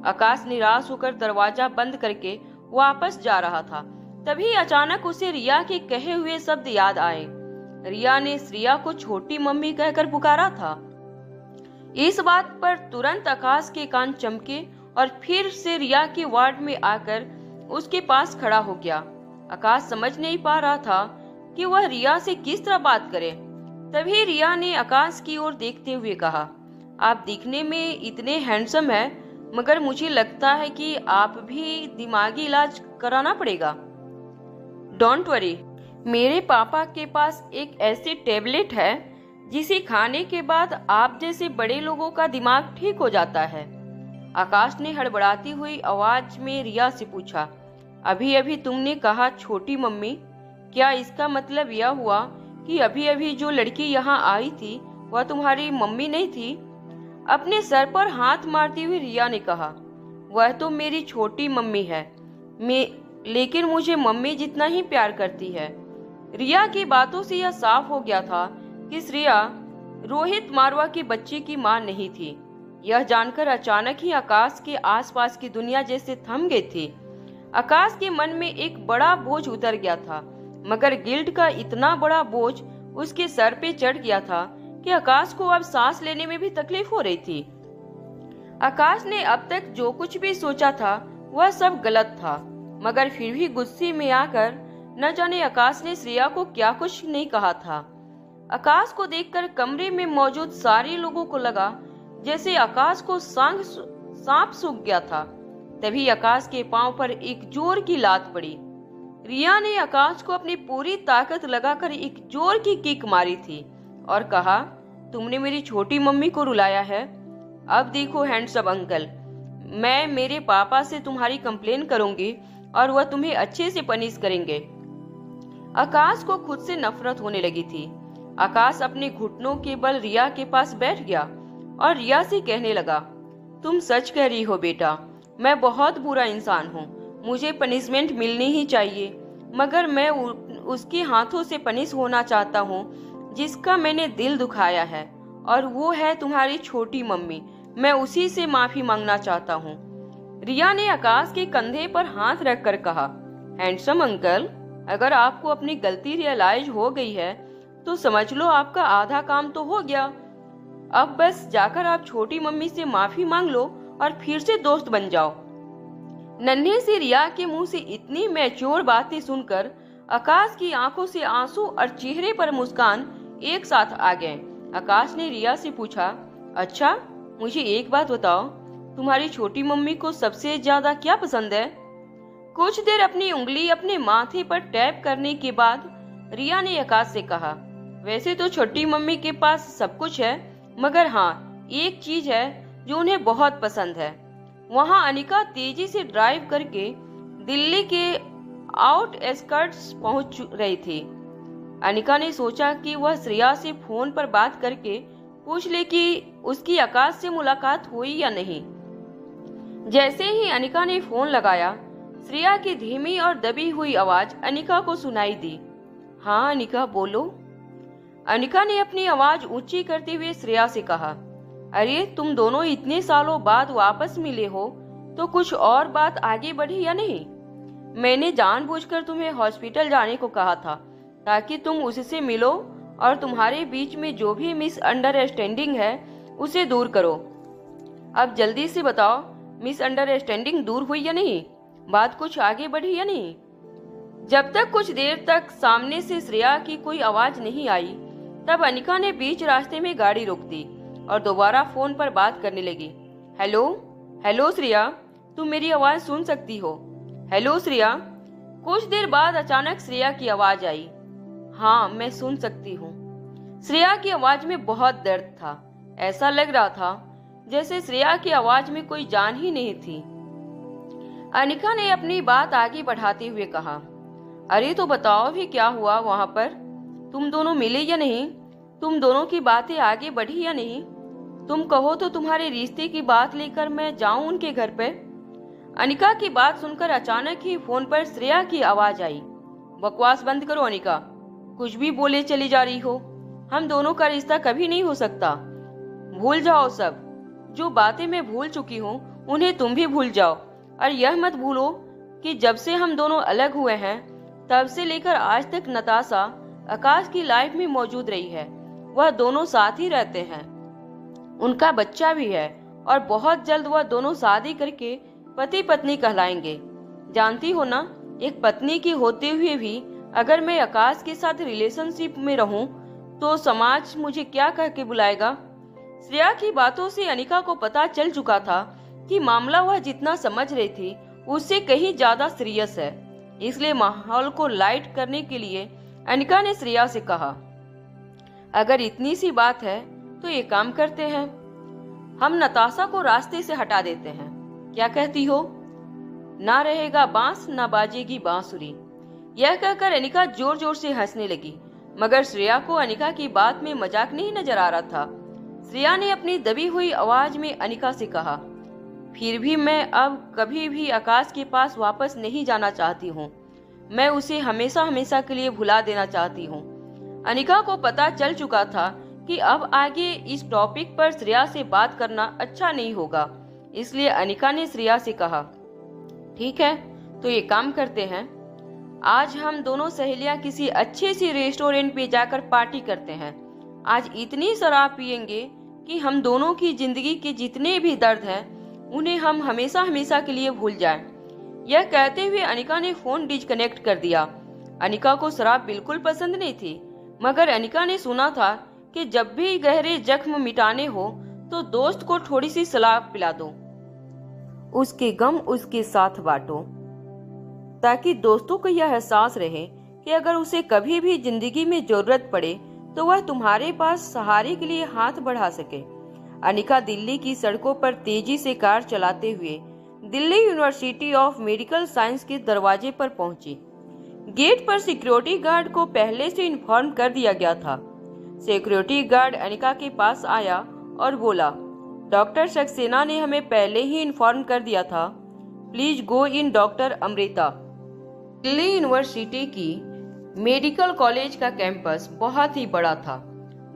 आकाश निराश होकर दरवाजा बंद करके वापस जा रहा था, तभी अचानक उसे रिया के कहे हुए शब्द याद आए। रिया ने श्रेया को छोटी मम्मी कहकर पुकारा था। इस बात पर तुरंत आकाश के कान चमके और फिर से रिया के वार्ड में आकर उसके पास खड़ा हो गया। आकाश समझ नहीं पा रहा था कि वह रिया से किस तरह बात करे। तभी रिया ने आकाश की ओर देखते हुए कहा, आप दिखने में इतने हैंडसम हैं, मगर मुझे लगता है कि आप भी दिमागी इलाज कराना पड़ेगा। डोंट वरी, मेरे पापा के पास एक ऐसी टेबलेट है जिसे खाने के बाद आप जैसे बड़े लोगों का दिमाग ठीक हो जाता है। आकाश ने हड़बड़ाती हुई आवाज में रिया से पूछा, अभी अभी तुमने कहा छोटी मम्मी, क्या इसका मतलब यह हुआ कि अभी अभी जो लड़की यहाँ आई थी वह तुम्हारी मम्मी नहीं थी? अपने सर पर हाथ मारती हुई रिया ने कहा, वह तो मेरी छोटी मम्मी है, लेकिन मुझे मम्मी जितना ही प्यार करती है। रिया की बातों से यह साफ हो गया था कि श्रेया रोहित मारवा के बच्चे की मां नहीं थी। यह जानकर अचानक ही आकाश के आसपास की दुनिया जैसे थम गई थी। आकाश के मन में एक बड़ा बोझ उतर गया था, मगर गिल्ट का इतना बड़ा बोझ उसके सर पे चढ़ गया था कि आकाश को अब सांस लेने में भी तकलीफ हो रही थी। आकाश ने अब तक जो कुछ भी सोचा था वह सब गलत था, मगर फिर भी गुस्से में आकर न जाने आकाश ने श्रेया को क्या कुछ नहीं कहा था। आकाश को देखकर कमरे में मौजूद सारे लोगों को लगा जैसे आकाश को सांप सूंघ गया था। तभी आकाश के पांव पर एक जोर की लात पड़ी। रिया ने आकाश को अपनी पूरी ताकत लगाकर एक जोर की किक मारी थी और कहा, तुमने मेरी छोटी मम्मी को रुलाया है। अब देखो हैंडसम अंकल, मैं मेरे पापा से तुम्हारी कंप्लेन करूंगी और वह तुम्हें अच्छे से पनिश करेंगे। आकाश को खुद से नफरत होने लगी थी। आकाश अपने घुटनों के बल रिया के पास बैठ गया और रिया से कहने लगा, तुम सच कह रही हो बेटा, मैं बहुत बुरा इंसान हूँ, मुझे पनिशमेंट मिलनी ही चाहिए, मगर मैं उसके हाथों से पनिश होना चाहता हूँ जिसका मैंने दिल दुखाया है, और वो है तुम्हारी छोटी मम्मी। मैं उसी से माफी मांगना चाहता हूँ। रिया ने आकाश के कंधे पर हाथ रखकर कहा, हैंडसम अंकल, अगर आपको अपनी गलती रियलाइज हो गई है तो समझ लो आपका आधा काम तो हो गया। अब बस जाकर आप छोटी मम्मी से माफी मांग लो और फिर से दोस्त बन जाओ। नन्हे से रिया के मुंह से इतनी मैच्योर बातें सुनकर आकाश की आंखों से आंसू और चेहरे पर मुस्कान एक साथ आ गए। आकाश ने रिया से पूछा, अच्छा मुझे एक बात बताओ, तुम्हारी छोटी मम्मी को सबसे ज्यादा क्या पसंद है? कुछ देर अपनी उंगली अपने माथे पर टैप करने के बाद रिया ने आकाश से कहा, वैसे तो छोटी मम्मी के पास सब कुछ है, मगर हाँ एक चीज है जो उन्हें बहुत पसंद है। वहाँ अनिका तेजी से ड्राइव करके दिल्ली के आउटस्कर्ट्स पहुंच रही थी। अनिका ने सोचा कि वह श्रेया से फोन पर बात करके पूछ ले कि उसकी आकाश से मुलाकात हुई या नहीं। जैसे ही अनिका ने फोन लगाया, श्रेया की धीमी और दबी हुई आवाज अनिका को सुनाई दी। हाँ अनिका बोलो। अनिका ने अपनी आवाज ऊंची करते हुए श्रेया से कहा, अरे तुम दोनों इतने सालों बाद वापस मिले हो तो कुछ और बात आगे बढ़ी या नहीं? मैंने जानबूझकर तुम्हें हॉस्पिटल जाने को कहा था ताकि तुम उससे मिलो और तुम्हारे बीच में जो भी मिसअंडरस्टैंडिंग है उसे दूर करो। अब जल्दी से बताओ, मिसअंडरस्टैंडिंग दूर हुई या नहीं? बात कुछ आगे बढ़ी या नहीं? जब तक कुछ देर तक सामने से श्रेया की कोई आवाज नहीं आई, तब अनिका ने बीच रास्ते में गाड़ी रोक दी और दोबारा फोन पर बात करने लगी। हेलो हेलो श्रेया, तुम मेरी आवाज सुन सकती हो? हेलो श्रेया। कुछ देर बाद अचानक श्रेया की आवाज आई, हाँ मैं सुन सकती हूँ। श्रेया की आवाज में बहुत दर्द था। ऐसा लग रहा था जैसे श्रेया की आवाज में कोई जान ही नहीं थी। अनिका ने अपनी बात आगे बढ़ाते हुए कहा, अरे तो बताओ भी क्या हुआ वहां पर? तुम दोनों मिले या नहीं? तुम दोनों की बातें आगे बढ़ी या नहीं? तुम कहो तो तुम्हारे रिश्ते की बात लेकर मैं जाऊं उनके घर पे? अनिका की बात सुनकर अचानक ही फोन पर श्रेया की आवाज आई, बकवास बंद करो अनिका, कुछ भी बोले चली जा रही हो। हम दोनों का रिश्ता कभी नहीं हो सकता। भूल जाओ सब। जो बातें मैं भूल चुकी हूँ उन्हें तुम भी भूल जाओ, और यह मत भूलो कि जब से हम दोनों अलग हुए हैं तब से लेकर आज तक नताशा आकाश की लाइफ में मौजूद रही है। वह दोनों साथ ही रहते हैं, उनका बच्चा भी है, और बहुत जल्द वह दोनों शादी करके पति पत्नी कहलाएंगे। जानती हो ना, एक पत्नी की होते हुए भी अगर मैं आकाश के साथ रिलेशनशिप में रहूं तो समाज मुझे क्या कह के बुलाएगा? श्रेया की बातों से अनिका को पता चल चुका था कि मामला वह जितना समझ रही थी उससे कहीं ज्यादा सीरियस है। इसलिए माहौल को लाइट करने के लिए अनिका ने श्रेया से कहा, अगर इतनी सी बात है तो ये काम करते हैं, हम नताशा को रास्ते से हटा देते हैं, क्या कहती हो? ना रहेगा बांस ना बाजेगी बांसुरी। यह कहकर अनिका जोर जोर से हंसने लगी, मगर श्रेया को अनिका की बात में मजाक नहीं नजर आ रहा था। श्रेया ने अपनी दबी हुई आवाज में अनिका से कहा, फिर भी मैं अब कभी भी आकाश के पास वापस नहीं जाना चाहती हूँ। मैं उसे हमेशा हमेशा के लिए भुला देना चाहती हूँ। अनिका को पता चल चुका था कि अब आगे इस टॉपिक पर श्रेया से बात करना अच्छा नहीं होगा। इसलिए अनिका ने श्रेया से कहा, ठीक है तो ये काम करते हैं, आज हम दोनों सहेलियां किसी अच्छे सी रेस्टोरेंट पे जाकर पार्टी करते हैं। आज इतनी शराब पियेंगे कि हम दोनों की जिंदगी के जितने भी दर्द हैं उन्हें हम हमेशा हमेशा के लिए भूल जाएं। यह कहते हुए अनिका ने फोन डिस्कनेक्ट कर दिया। अनिका को शराब बिल्कुल पसंद नहीं थी, मगर अनिका ने सुना था कि जब भी गहरे जख्म मिटाने हो तो दोस्त को थोड़ी सी शराब पिला दो, उसके गम उसके साथ बांटो, ताकि दोस्तों को यह एहसास रहे कि अगर उसे कभी भी जिंदगी में जरूरत पड़े तो वह तुम्हारे पास सहारे के लिए हाथ बढ़ा सके। अनिका दिल्ली की सड़कों पर तेजी से कार चलाते हुए Delhi university of medical science के दरवाजे पर पहुंची। गेट पर सिक्योरिटी गार्ड को पहले से इन्फॉर्म कर दिया गया था। सिक्योरिटी गार्ड अनिका के पास आया और बोला, डॉक्टर सक्सेना ने हमें पहले ही इन्फॉर्म कर दिया था, please go in doctor Amrita. Delhi university की मेडिकल कॉलेज का कैंपस बहुत ही बड़ा था।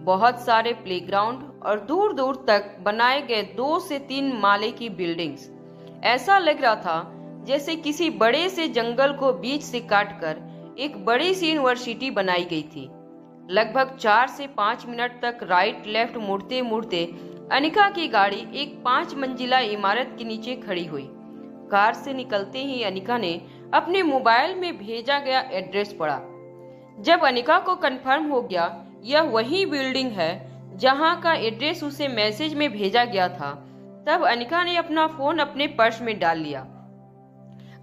बहुत सारे प्लेग्राउंड और दूर दूर तक बनाए गए 2 से 3 माले की बिल्डिंग्स। ऐसा लग रहा था जैसे किसी बड़े से जंगल को बीच से काटकर एक बड़ी सी यूनिवर्सिटी बनाई गई थी। लगभग 4 से 5 मिनट तक राइट लेफ्ट मुड़ते मुड़ते अनिका की गाड़ी एक 5 मंजिला इमारत के नीचे खड़ी हुई। कार से निकलते ही अनिका ने अपने मोबाइल में भेजा गया एड्रेस पढ़ा। जब अनिका को कंफर्म हो गया यह वही बिल्डिंग है जहां का एड्रेस उसे मैसेज में भेजा गया था, तब अनिका ने अपना फोन अपने पर्स में डाल लिया।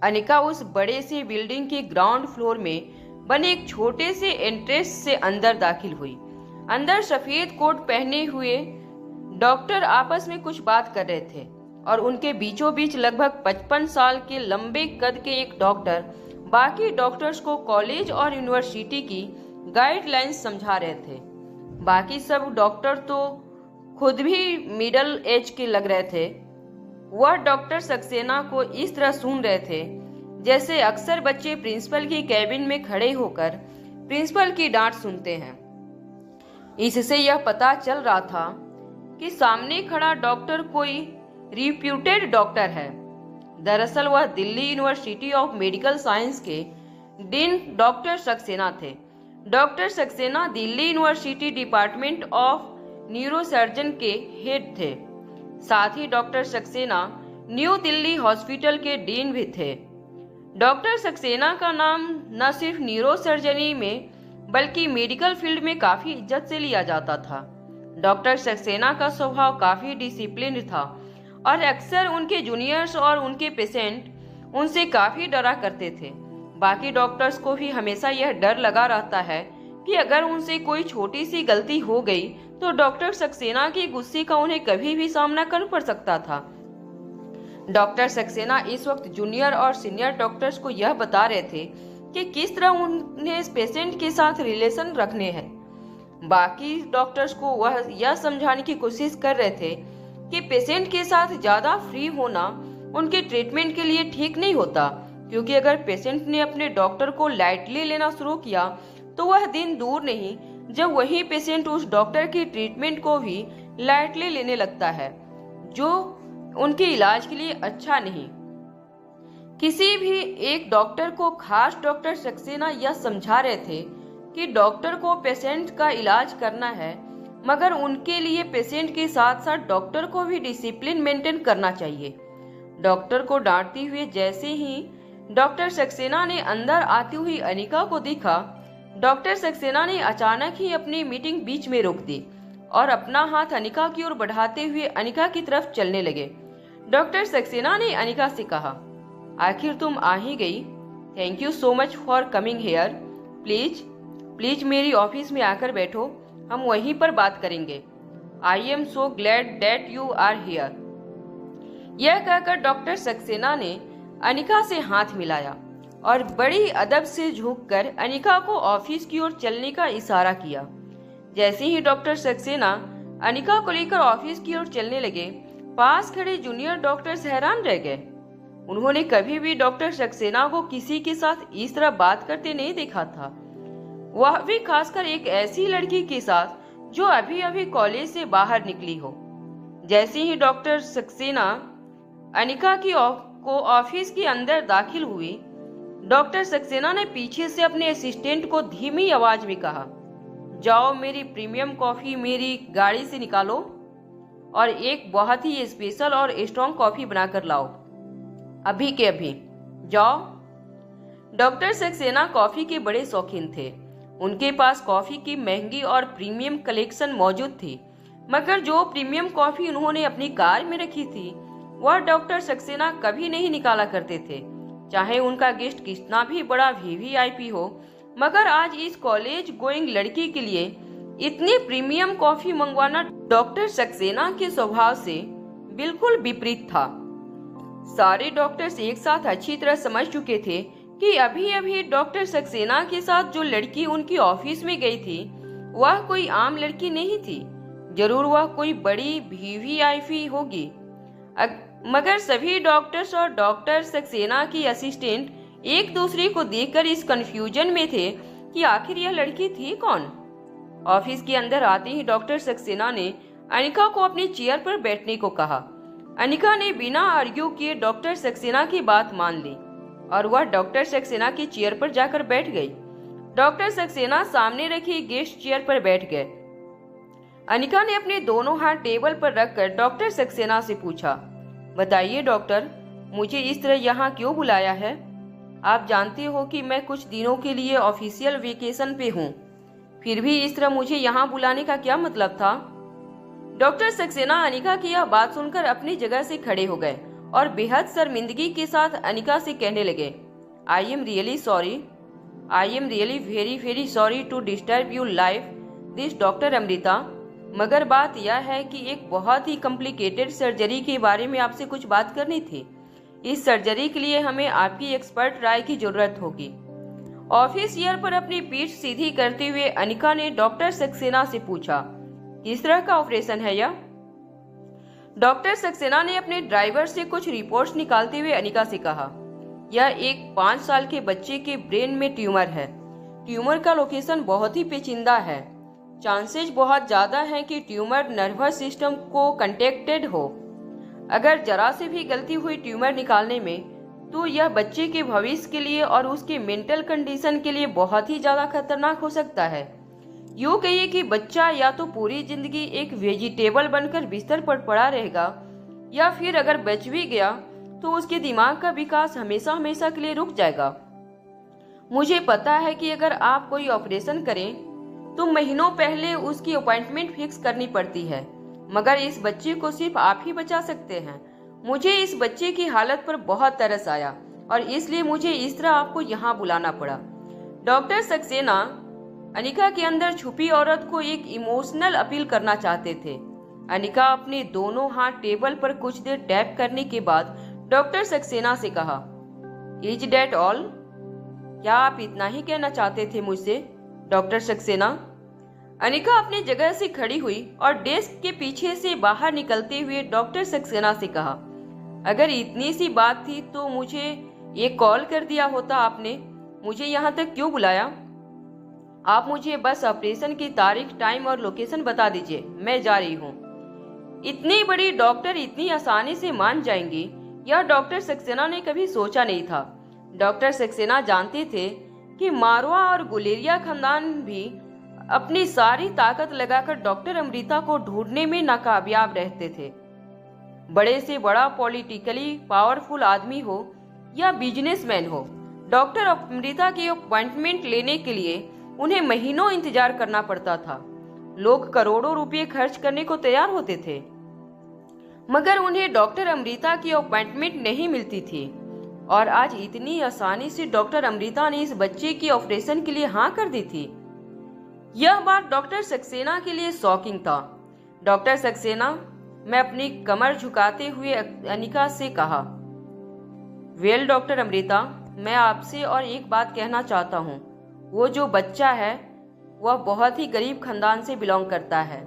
अनिका उस बड़े से बिल्डिंग के ग्राउंड फ्लोर में बने एक छोटे से एंट्रेंस से अंदर दाखिल हुई। अंदर सफेद कोट पहने हुए डॉक्टर आपस में कुछ बात कर रहे थे और उनके बीचों बीच लगभग 55 साल के लंबे कद के एक डॉक्टर बाकी डॉक्टर्स को कॉलेज और यूनिवर्सिटी की गाइडलाइंस समझा रहे थे। बाकी सब डॉक्टर तो खुद भी मिडिल एज के लग रहे थे। वह डॉक्टर सक्सेना को इस तरह सुन रहे थे जैसे अक्सर बच्चे प्रिंसिपल की कैबिन में खड़े होकर प्रिंसिपल की डांट सुनते हैं। इससे यह पता चल रहा था कि सामने खड़ा डॉक्टर कोई रिप्यूटेड डॉक्टर है। दरअसल वह Delhi university of medical science के डीन डॉक्टर सक्सेना थे। Doctor Saxena Delhi university department of neurosurgeon के हेड थे। साथ ही doctor Saxena new Delhi hospital के डीन भी थे। डॉक्टर सक्सेना का नाम न सिर्फ न्यूरोसर्जरी में बल्कि मेडिकल फील्ड में काफी इज्जत से लिया जाता था। डॉक्टर सक्सेना का स्वभाव काफी डिसिप्लिन था और अक्सर उनके जूनियर्स और उनके पेशेंट उनसे काफी डरा करते थे। बाकी डॉक्टर्स को भी हमेशा यह डर लगा रहता है कि अगर उनसे कोई छोटी सी गलती हो गई तो डॉक्टर सक्सेना के गुस्से का उन्हें कभी भी सामना करना पड़ सकता था। डॉक्टर सक्सेना इस वक्त जूनियर और सीनियर डॉक्टर्स को यह बता रहे थे कि किस तरह उन्हें इस पेशेंट के साथ रिलेशन रखने हैं। बाकी डॉक्टर्स को वह यह समझाने की कोशिश कर रहे थे कि पेशेंट के साथ ज्यादा फ्री होना उनके ट्रीटमेंट के लिए ठीक नहीं होता, क्योंकि अगर पेशेंट ने अपने डॉक्टर को लाइटली लेना शुरू किया तो वह दिन दूर नहीं जब वही पेशेंट उस डॉक्टर की ट्रीटमेंट को भी लाइटली लेने लगता है, जो उनके इलाज के लिए अच्छा नहीं। किसी भी एक डॉक्टर को खास डॉक्टर सक्सेना यह समझा रहे थे कि डॉक्टर को पेशेंट का इलाज करना है, मगर उनके लिए पेशेंट के साथ साथ डॉक्टर को भी डिसिप्लिन मेंटेन करना चाहिए। डॉक्टर को डांटते हुए जैसे ही डॉक्टर सक्सेना ने अंदर आती हुई अनिका को देखा, डॉक्टर सक्सेना ने अचानक ही अपनी मीटिंग बीच में रोक दी और अपना हाथ अनिका की ओर बढ़ाते हुए अनिका की तरफ चलने लगे। डॉक्टर सक्सेना ने अनिका से कहा, आखिर तुम आ ही गई। Thank you so much for coming here. Please please मेरी ऑफिस में आकर बैठो, हम वहीं पर बात करेंगे। I am so glad that you are here. यह कहकर डॉक्टर सक्सेना ने अनिका से हाथ मिलाया और बड़ी अदब से झुककर अनिका को ऑफिस की ओर चलने का इशारा किया। जैसे ही डॉक्टर सक्सेना अनिका को लेकर ऑफिस की ओर चलने लगे, पास खड़े जूनियर डॉक्टर्स हैरान रह गए। उन्होंने कभी भी डॉक्टर सक्सेना को किसी के साथ इस तरह बात करते नहीं देखा था, वह भी खासकर एक ऐसी लड़की के साथ जो अभी अभी कॉलेज से बाहर निकली हो। जैसे ही डॉक्टर सक्सेना अनिका को ऑफिस के अंदर दाखिल हुई, डॉक्टर सक्सेना ने पीछे से अपने असिस्टेंट को धीमी आवाज में कहा, जाओ मेरी प्रीमियम कॉफी मेरी गाड़ी से निकालो और एक बहुत ही स्पेशल और स्ट्रॉन्ग कॉफी बनाकर लाओ, अभी के अभी जाओ। डॉक्टर सक्सेना कॉफी के बड़े शौकीन थे। उनके पास कॉफी की महंगी और प्रीमियम कलेक्शन मौजूद थी, मगर जो प्रीमियम कॉफी उन्होंने अपनी कार में रखी थी वह डॉक्टर सक्सेना कभी नहीं निकाला करते थे, चाहे उनका गेस्ट कितना भी बड़ा वीवीआईपी हो। मगर आज इस कॉलेज गोइंग लड़की के लिए इतनी प्रीमियम कॉफी मंगवाना डॉक्टर सक्सेना के स्वभाव से बिल्कुल विपरीत था। सारे डॉक्टर्स एक साथ अच्छी तरह समझ चुके थे कि अभी अभी डॉक्टर सक्सेना के साथ जो लड़की उनकी ऑफिस में गई थी वह कोई आम लड़की नहीं थी, जरूर वह कोई बड़ी वीवीआईपी होगी। मगर सभी डॉक्टर्स और डॉक्टर सक्सेना की असिस्टेंट एक दूसरे को देखकर इस कंफ्यूजन में थे कि आखिर यह लड़की थी कौन। ऑफिस के अंदर आते ही डॉक्टर सक्सेना ने अनिका को अपनी चेयर पर बैठने को कहा। अनिका ने बिना आर्ग्यू किए डॉक्टर सक्सेना की बात मान ली और वह डॉक्टर सक्सेना की चेयर पर जाकर बैठ गई। डॉक्टर सक्सेना सामने रखी गेस्ट चेयर पर बैठ गए। अनिका ने अपने दोनों हाथ टेबल पर रखकर डॉक्टर सक्सेना से पूछा, बताइए डॉक्टर, मुझे इस तरह यहाँ क्यों बुलाया है? आप जानते हो कि मैं कुछ दिनों के लिए ऑफिशियल वेकेशन पे हूँ, फिर भी इस तरह मुझे यहाँ बुलाने का क्या मतलब था? डॉक्टर सक्सेना अनिका की यह बात सुनकर अपनी जगह से खड़े हो गए और बेहद शर्मिंदगी के साथ अनिका से कहने लगे, I am really sorry, I am really very very sorry to disturb your life this doctor Amrita. मगर बात यह है कि एक बहुत ही कॉम्प्लिकेटेड सर्जरी के बारे में आपसे कुछ बात करनी थी। इस सर्जरी के लिए हमें आपकी एक्सपर्ट राय की जरूरत होगी। ऑफिस चेयर पर अपनी पीठ सीधी करते हुए अनिका ने डॉक्टर सक्सेना से पूछा, किस तरह का ऑपरेशन है यह? डॉक्टर सक्सेना ने अपने ड्राइवर से कुछ रिपोर्ट्स निकालते हुए अनिका से कहा, यह एक 5 साल के बच्चे के ब्रेन में ट्यूमर है। ट्यूमर का लोकेशन बहुत ही पेचीदा है। चांसेस बहुत ज्यादा हैं कि ट्यूमर नर्वस सिस्टम को कंटेक्टेड हो। अगर जरा से भी गलती हुई ट्यूमर निकालने में तो यह बच्चे के भविष्य के लिए और उसके मेंटल कंडीशन के लिए बहुत ही ज्यादा खतरनाक हो सकता है। यूँ कहिए कि बच्चा या तो पूरी जिंदगी एक वेजिटेबल बनकर बिस्तर पर पड़ा रहेगा, या फिर अगर बच भी गया तो उसके दिमाग का विकास हमेशा हमेशा के लिए रुक जाएगा। मुझे पता है कि अगर आप कोई ऑपरेशन करें तो महीनों पहले उसकी अपॉइंटमेंट फिक्स करनी पड़ती है, मगर इस बच्चे को सिर्फ आप ही बचा सकते हैं। मुझे इस बच्चे की हालत पर बहुत तरस आया और इसलिए मुझे इस तरह आपको यहाँ बुलाना पड़ा। डॉक्टर सक्सेना अनिका के अंदर छुपी औरत को एक इमोशनल अपील करना चाहते थे। अनिका अपने दोनों हाथ टेबल पर कुछ देर टैप करने के बाद डॉक्टर सक्सेना से कहा, इज दैट ऑल? क्या आप इतना ही कहना चाहते थे मुझसे डॉक्टर सक्सेना? अनिका अपनी जगह से खड़ी हुई और डेस्क के पीछे से बाहर निकलते हुए डॉक्टर सक्सेना से कहा, अगर इतनी सी बात थी तो मुझे एक कॉल कर दिया होता आपने। मुझे यहाँ तक क्यों बुलाया? आप मुझे बस ऑपरेशन की तारीख, टाइम और लोकेशन बता दीजिए, मैं जा रही हूँ। इतनी बड़ी डॉक्टर इतनी आसानी से मान जाएंगी, यह डॉक्टर सक्सेना ने कभी सोचा नहीं था। डॉक्टर सक्सेना जानते थे कि मारवा और गुलेरिया खानदान भी अपनी सारी ताकत लगाकर डॉक्टर अमृता को ढूंढने में नाकामयाब रहते थे। बड़े से बड़ा पॉलिटिकली पावरफुल आदमी हो या बिजनेसमैन हो, डॉक्टर अमृता की अपॉइंटमेंट लेने के लिए उन्हें महीनों इंतजार करना पड़ता था। लोग करोड़ों रुपए खर्च करने को तैयार होते थे, मगर उन्हें डॉक्टर अमृता की अपॉइंटमेंट नहीं मिलती थी। और आज इतनी आसानी से डॉक्टर अमृता ने इस बच्चे की ऑपरेशन के लिए हाँ कर दी थी। यह बात डॉक्टर सक्सेना के लिए शॉकिंग था। डॉक्टर सक्सेना, मैं अपनी कमर झुकाते हुए अनिका से कहा, वेल डॉक्टर अमृता, मैं आपसे और एक बात कहना चाहता हूँ। वो जो बच्चा है वह बहुत ही गरीब खानदान से बिलोंग करता है।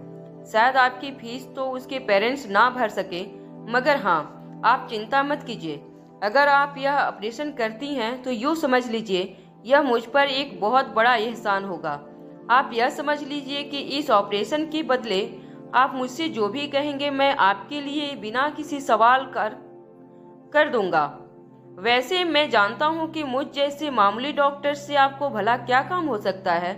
शायद आपकी फीस तो उसके पेरेंट्स ना भर सके, मगर हाँ, आप चिंता मत कीजिए। अगर आप यह ऑपरेशन करती हैं तो यूँ समझ लीजिए यह मुझ पर एक बहुत बड़ा एहसान होगा। आप यह समझ लीजिए कि इस ऑपरेशन के बदले आप मुझसे जो भी कहेंगे मैं आपके लिए बिना किसी सवाल कर दूंगा। वैसे मैं जानता हूँ कि मुझ जैसे मामूली डॉक्टर से आपको भला क्या काम हो सकता है,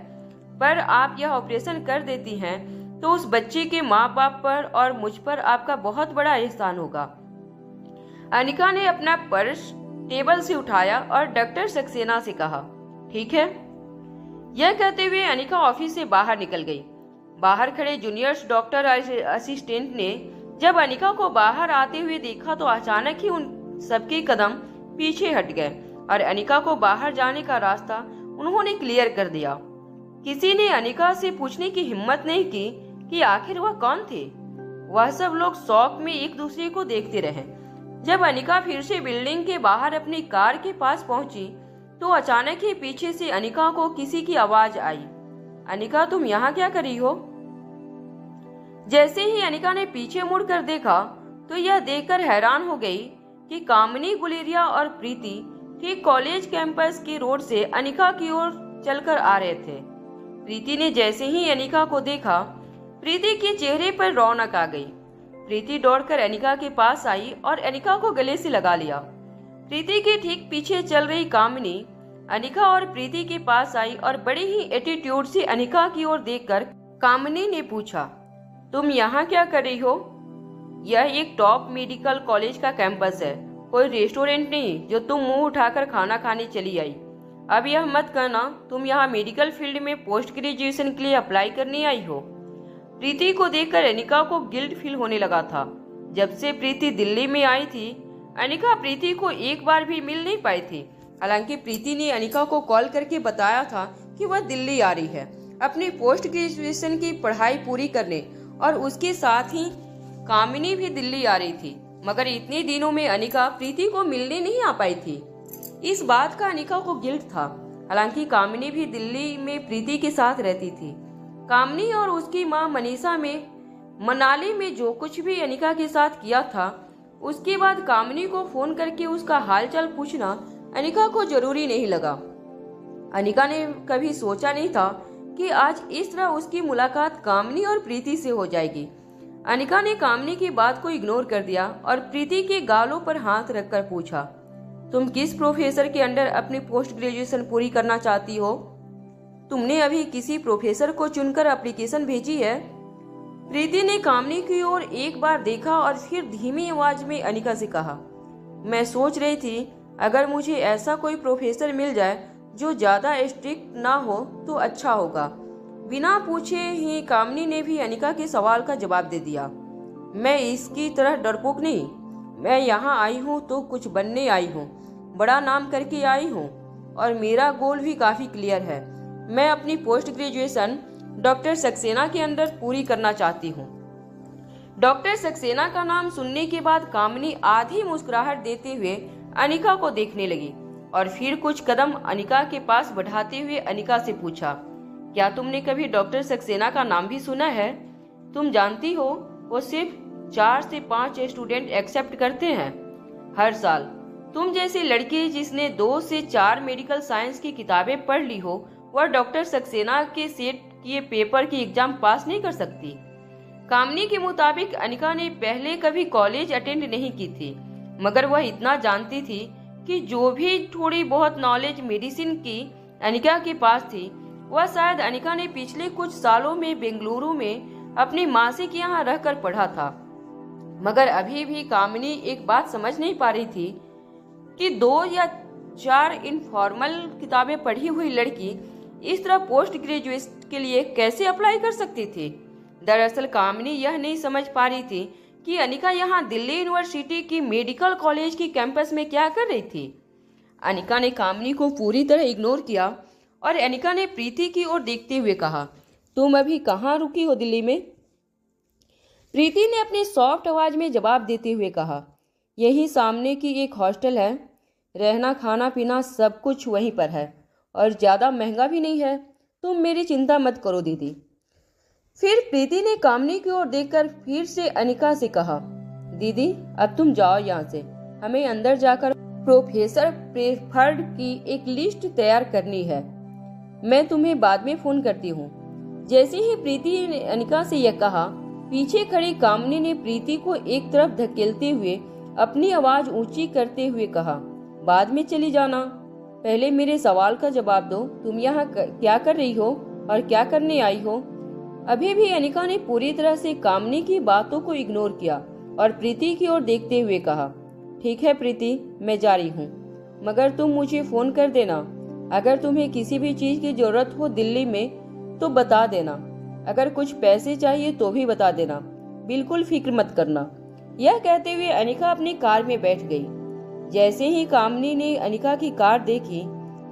पर आप यह ऑपरेशन कर देती हैं तो उस बच्चे के माँ बाप पर और मुझ पर आपका बहुत बड़ा एहसान होगा। अनिका ने अपना पर्स टेबल से उठाया और डॉक्टर सक्सेना से कहा, ठीक है। यह कहते हुए अनिका ऑफिस से बाहर निकल गई। बाहर खड़े जूनियर्स डॉक्टर असिस्टेंट ने जब अनिका को बाहर आते हुए देखा तो अचानक ही उन सबके कदम पीछे हट गए और अनिका को बाहर जाने का रास्ता उन्होंने क्लियर कर दिया। किसी ने अनिका से पूछने की हिम्मत नहीं की कि आखिर वह कौन थे। वह सब लोग शौक में एक दूसरे को देखते रहे। जब अनिका फिर से बिल्डिंग के बाहर अपनी कार के पास पहुंची तो अचानक ही पीछे से अनिका को किसी की आवाज आई, अनिका तुम यहाँ क्या कर रही हो? जैसे ही अनिका ने पीछे मुड़कर देखा तो यह देखकर हैरान हो गई कि कामिनी, गुलेरिया और प्रीति ठीक कॉलेज कैंपस के रोड से अनिका की ओर चलकर आ रहे थे। प्रीति ने जैसे ही अनिका को देखा, प्रीति के चेहरे पर रौनक आ गई। प्रीति दौड़कर अनिका के पास आई और अनिका को गले से लगा लिया। प्रीति के ठीक पीछे चल रही कामिनी अनिका और प्रीति के पास आई और बड़े ही एटीट्यूड से अनिका की ओर देखकर कामिनी ने पूछा, तुम यहाँ क्या कर रही हो? यह एक टॉप मेडिकल कॉलेज का कैंपस है, कोई रेस्टोरेंट नहीं जो तुम मुंह उठाकर खाना खाने चली आई। अब यह मत कहना तुम यहाँ मेडिकल फील्ड में पोस्ट ग्रेजुएशन के लिए अप्लाई करने आई हो। प्रीति को देखकर अनिका को गिल्ट फील होने लगा था। जब से प्रीति दिल्ली में आई थी, अनिका प्रीति को एक बार भी मिल नहीं पाई थी। हालांकि प्रीति ने अनिका को कॉल करके बताया था कि वह दिल्ली आ रही है अपनी पोस्ट ग्रेजुएशन की पढ़ाई पूरी करने, और उसके साथ ही कामिनी भी दिल्ली आ रही थी। मगर इतने दिनों में अनिका प्रीति को मिलने नहीं आ पाई थी। इस बात का अनिका को गिल्ट था। हालांकि कामिनी भी दिल्ली में प्रीति के साथ रहती थी। कामिनी और उसकी माँ मनीषा में मनाली में जो कुछ भी अनिका के साथ किया था, उसके बाद कामिनी को फोन करके उसका हालचाल पूछना अनिका को जरूरी नहीं लगा। अनिका ने कभी सोचा नहीं था कि आज इस तरह उसकी मुलाकात कामिनी और प्रीति से हो जाएगी। अनिका ने कामिनी की बात को इग्नोर कर दिया और प्रीति के गालों पर हाथ रखकर पूछा, तुम किस प्रोफेसर के अंडर अपनी पोस्ट ग्रेजुएशन पूरी करना चाहती हो? तुमने अभी किसी प्रोफेसर को चुनकर एप्लीकेशन भेजी है? प्रीति ने कामिनी की ओर एक बार देखा और फिर धीमी आवाज में अनिका से कहा, मैं सोच रही थी अगर मुझे ऐसा कोई प्रोफेसर मिल जाए जो ज्यादा स्ट्रिक्ट ना हो तो अच्छा होगा। बिना पूछे ही कामिनी ने भी अनिका के सवाल का जवाब दे दिया, मैं इसकी तरह डरपोक नहीं, मैं यहाँ आई हूँ तो कुछ बनने आई हूँ, बड़ा नाम करके आई हूँ और मेरा गोल भी काफी क्लियर है। मैं अपनी पोस्ट ग्रेजुएशन डॉक्टर सक्सेना के अंदर पूरी करना चाहती हूँ। डॉक्टर सक्सेना का नाम सुनने के बाद कामिनी आधी मुस्कुराहट देते हुए अनिका को देखने लगी और फिर कुछ कदम अनिका के पास बढ़ाते हुए अनिका से पूछा, क्या तुमने कभी डॉक्टर सक्सेना का नाम भी सुना है? तुम जानती हो वो सिर्फ 4 से 5 स्टूडेंट एक्सेप्ट करते हैं हर साल। तुम जैसी लड़की जिसने 2 से 4 मेडिकल साइंस की किताबें पढ़ ली हो, वह डॉक्टर सक्सेना के सेट किए पेपर की एग्जाम पास नहीं कर सकती। कामिनी के मुताबिक अनिका ने पहले कभी कॉलेज अटेंड नहीं की थी, मगर वह इतना जानती थी कि जो भी थोड़ी बहुत नॉलेज मेडिसिन की अनिका के पास थी, वह शायद अनिका ने पिछले कुछ सालों में बेंगलुरु में अपनी मासी के यहाँ रहकर पढ़ा था। मगर अभी भी कामिनी एक बात समझ नहीं पा रही थी कि 2 या 4 इनफॉर्मल किताबें पढ़ी हुई लड़की इस तरह पोस्ट ग्रेजुएट के लिए कैसे अप्लाई कर सकती थी? दरअसल कामिनी यह नहीं समझ पा रही थी कि अनिका यहाँ दिल्ली यूनिवर्सिटी की मेडिकल कॉलेज की कैंपस में क्या कर रही थी। अनिका ने कामिनी को पूरी तरह इग्नोर किया और अनिका ने प्रीति की ओर देखते हुए कहा, तुम अभी कहाँ रुकी हो दिल्ली में? प्रीति ने अपनी सॉफ्ट आवाज में जवाब देते हुए कहा, यही सामने की एक हॉस्टल है, रहना खाना पीना सब कुछ वहीं पर है और ज़्यादा महंगा भी नहीं है, तुम मेरी चिंता मत करो दीदी। फिर प्रीति ने कामिनी की ओर देखकर फिर से अनिका से कहा, दीदी अब तुम जाओ यहाँ से, हमें अंदर जाकर प्रोफेसर प्रेफर्ड की एक लिस्ट तैयार करनी है, मैं तुम्हें बाद में फोन करती हूँ। जैसे ही प्रीति ने अनिका से यह कहा, पीछे खड़ी कामिनी ने प्रीति को एक तरफ धकेलते हुए अपनी आवाज ऊंची करते हुए कहा, बाद में चली जाना, पहले मेरे सवाल का जवाब दो, तुम यहाँ क्या कर रही हो और क्या करने आई हो? अभी भी अनिका ने पूरी तरह से कामिनी की बातों को इग्नोर किया और प्रीति की ओर देखते हुए कहा, ठीक है प्रीति, मैं जा रही हूँ, मगर तुम मुझे फोन कर देना, अगर तुम्हें किसी भी चीज की जरूरत हो दिल्ली में तो बता देना, अगर कुछ पैसे चाहिए तो भी बता देना, बिल्कुल फिक्र मत करना। यह कहते हुए अनिका अपनी कार में बैठ गई। जैसे ही कामिनी ने अनिका की कार देखी,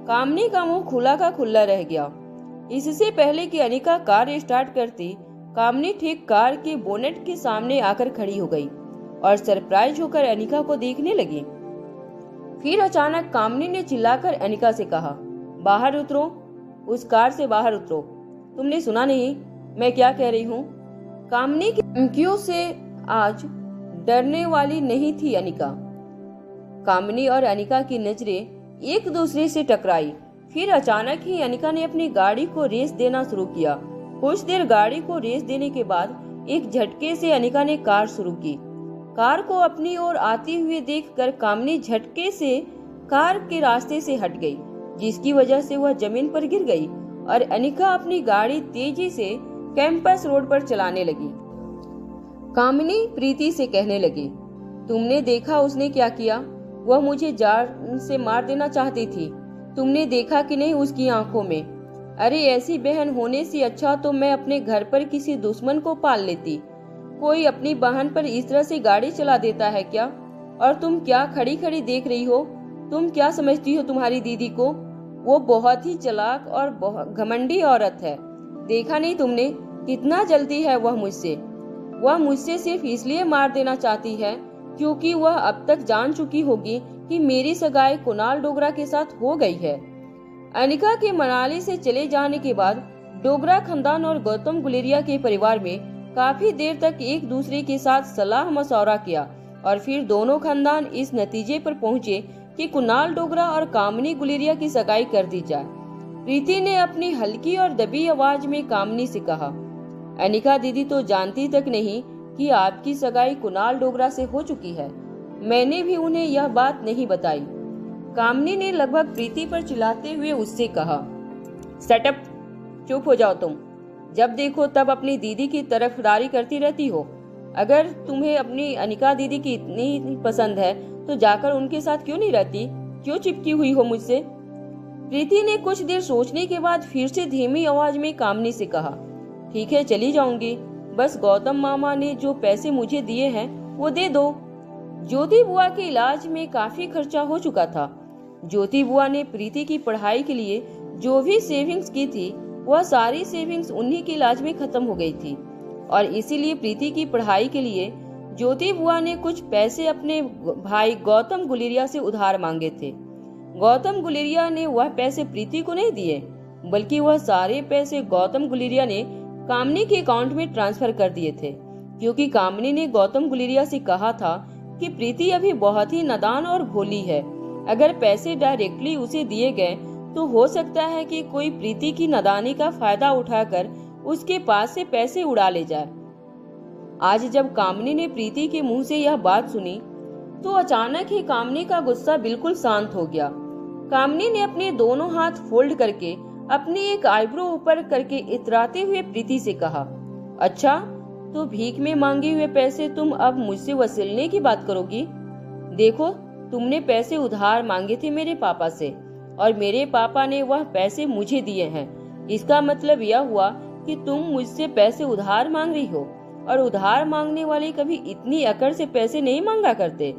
कामिनी का मुंह खुला का खुला रह गया। इससे पहले कि अनिका कार स्टार्ट करती, कामिनी ठीक कार के बोनेट के सामने आकर खड़ी हो गई और सरप्राइज होकर अनिका को देखने लगी। फिर अचानक कामिनी ने चिल्लाकर अनिका से कहा, बाहर उतरो, उस कार से बाहर उतरो, तुमने सुना नहीं मैं क्या कह रही हूँ? कामिनी की धमकियों से आज डरने वाली नहीं थी अनिका। कामिनी और अनिका की नजरें एक दूसरे से टकराई। फिर अचानक ही अनिका ने अपनी गाड़ी को रेस देना शुरू किया। कुछ देर गाड़ी को रेस देने के बाद एक झटके से अनिका ने कार शुरू की। कार को अपनी ओर आती हुई देखकर कामिनी झटके से कार के रास्ते से हट गई, जिसकी वजह से वह जमीन पर गिर गई और अनिका अपनी गाड़ी तेजी से कैंपस रोड पर चलाने लगी। कामिनी प्रीति से कहने लगी, तुमने देखा उसने क्या किया? वह मुझे जान से मार देना चाहती थी, तुमने देखा कि नहीं उसकी आंखों में? अरे ऐसी बहन होने से अच्छा तो मैं अपने घर पर किसी दुश्मन को पाल लेती। कोई अपनी बहन पर इस तरह से गाड़ी चला देता है क्या? और तुम क्या खड़ी खड़ी देख रही हो? तुम क्या समझती हो तुम्हारी दीदी को? वो बहुत ही चालाक और घमंडी औरत है। देखा नहीं तुमने कितना जल्दी है वह मुझसे? वह मुझसे सिर्फ इसलिए मार देना चाहती है क्योंकि वह अब तक जान चुकी होगी कि मेरी सगाई कुणाल डोगरा के साथ हो गई है। अनिका के मनाली से चले जाने के बाद डोगरा खानदान और गौतम गुलेरिया के परिवार में काफी देर तक एक दूसरे के साथ सलाह मशवरा किया और फिर दोनों खानदान इस नतीजे पर पहुंचे कि कुणाल डोगरा और कामिनी गुलेरिया की सगाई कर दी जाए। प्रीति ने अपनी हल्की और दबी आवाज में कामिनी से कहा, अनिका दीदी तो जानती तक नहीं कि आपकी सगाई कुणाल डोगरा से हो चुकी है। मैंने भी उन्हें यह बात नहीं बताई। कामिनी ने लगभग प्रीति पर चिल्लाते हुए उससे कहा, शट अप, चुप हो जाओ तुम। जब देखो तब अपनी दीदी की तरफदारी करती रहती हो। अगर तुम्हें अपनी अनिका दीदी की इतनी पसंद है तो जाकर उनके साथ क्यों नहीं रहती? क्यों चिपकी हुई हो मुझसे? प्रीति ने कुछ देर सोचने के बाद फिर से धीमी आवाज में कामिनी से कहा, ठीक है चली जाऊंगी, बस गौतम मामा ने जो पैसे मुझे दिए हैं वो दे दो। ज्योति बुआ के इलाज में काफी खर्चा हो चुका था। ज्योति बुआ ने प्रीति की पढ़ाई के लिए जो भी सेविंग्स की थी वह सारी सेविंग्स उन्हीं के इलाज में खत्म हो गई थी और इसीलिए प्रीति की पढ़ाई के लिए ज्योति बुआ ने कुछ पैसे अपने भाई गौतम गुलेरिया से उधार मांगे थे। गौतम गुलेरिया ने वह पैसे प्रीति को नहीं दिए, बल्कि वह सारे पैसे गौतम गुलेरिया ने कामिनी के अकाउंट में ट्रांसफर कर दिए थे, क्योंकि कामिनी ने गौतम गुलेरिया से कहा था कि प्रीति अभी बहुत ही नादान और भोली है। अगर पैसे डायरेक्टली उसे दिए गए तो हो सकता है कि कोई प्रीति की नादानी का फायदा उठाकर उसके पास से पैसे उड़ा ले जाए। आज जब कामिनी ने प्रीति के मुंह से यह बात सुनी तो अचानक ही कामिनी का गुस्सा बिल्कुल शांत हो गया। कामिनी ने अपने दोनों हाथ फोल्ड करके अपनी एक आईब्रो ऊपर करके इतराते हुए प्रीति से कहा, अच्छा तो भीख में मांगे हुए पैसे तुम अब मुझसे वसूलने की बात करोगी? देखो तुमने पैसे उधार मांगे थे मेरे पापा से और मेरे पापा ने वह पैसे मुझे दिए हैं।
इसका मतलब यह हुआ कि तुम मुझसे पैसे उधार मांग रही हो, और उधार मांगने वाले कभी इतनी अकड़ से पैसे नहीं मांगा करते।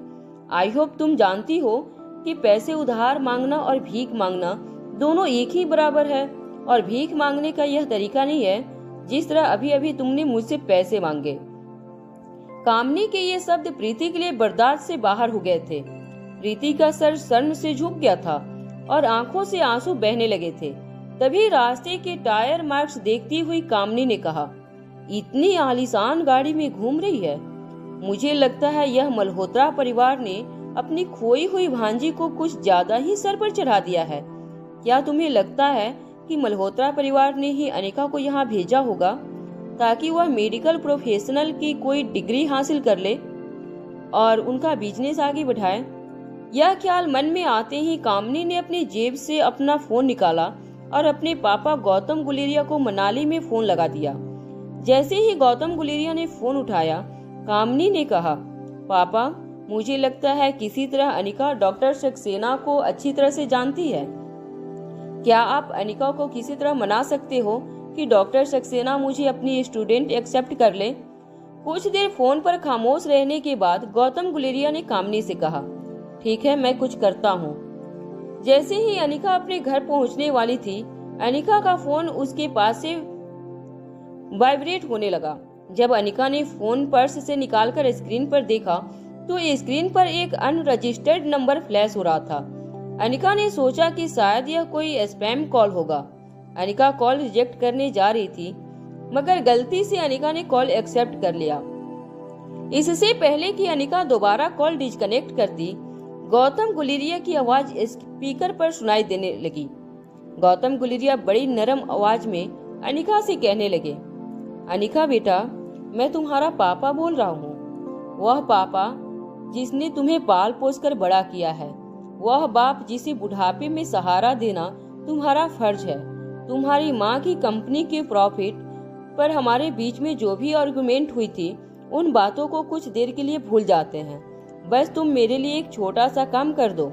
आई होप तुम जानती हो कि पैसे उधार मांगना और भीख मांगना दोनों एक ही बराबर है, और भीख मांगने का यह तरीका नहीं है जिस तरह अभी अभी तुमने मुझसे पैसे मांगे। कामनी के ये शब्द प्रीति के लिए बर्दाश्त से बाहर हो गए थे। प्रीति का सर शर्म से झुक गया था और आंखों से आंसू बहने लगे थे। तभी रास्ते के टायर मार्क्स देखती हुई कामनी ने कहा, इतनी आलीशान गाड़ी में घूम रही है। मुझे लगता है यह मल्होत्रा परिवार ने अपनी खोई हुई भांजी को कुछ ज्यादा ही सर पर चढ़ा दिया है। क्या तुम्हें लगता है कि मल्होत्रा परिवार ने ही अनिका को यहाँ भेजा होगा ताकि वह मेडिकल प्रोफेशनल की कोई डिग्री हासिल कर ले और उनका बिजनेस आगे बढ़ाए? यह ख्याल मन में आते ही कामनी ने अपनी जेब से अपना फोन निकाला और अपने पापा गौतम गुलेरिया को मनाली में फोन लगा दिया। जैसे ही गौतम गुलेरिया ने फोन उठाया, कामनी ने कहा, पापा, मुझे लगता है किसी तरह अनिका डॉक्टर सक्सेना को अच्छी तरह से जानती है। क्या आप अनिका को किसी तरह मना सकते हो कि डॉक्टर सक्सेना मुझे अपनी स्टूडेंट एक्सेप्ट कर ले? कुछ देर फोन पर खामोश रहने के बाद गौतम गुलेरिया ने कामनी से कहा, ठीक है, मैं कुछ करता हूँ। जैसे ही अनिका अपने घर पहुँचने वाली थी, अनिका का फोन उसके पास से वाइब्रेट होने लगा। जब अनिका ने फोन पर्स से निकालकर स्क्रीन पर देखा तो स्क्रीन पर एक अनरजिस्टर्ड नंबर फ्लैश हो रहा था। अनिका ने सोचा कि शायद यह कोई स्पैम कॉल होगा। अनिका कॉल रिजेक्ट करने जा रही थी, मगर गलती से अनिका ने कॉल एक्सेप्ट कर लिया। इससे पहले कि अनिका दोबारा कॉल डिस्कनेक्ट करती, गौतम गुलेरिया की आवाज स्पीकर पर सुनाई देने लगी। गौतम गुलेरिया बड़ी नरम आवाज में अनिका से कहने लगे, अनिका बेटा, मैं तुम्हारा पापा बोल रहा हूँ। वह पापा जिसने तुम्हें पाल पोस कर बड़ा किया है, वह बाप जिसे बुढ़ापे में सहारा देना तुम्हारा फर्ज है। तुम्हारी माँ की कंपनी के प्रॉफिट पर हमारे बीच में जो भी आर्गुमेंट हुई थी, उन बातों को कुछ देर के लिए भूल जाते हैं। बस तुम मेरे लिए एक छोटा सा काम कर दो।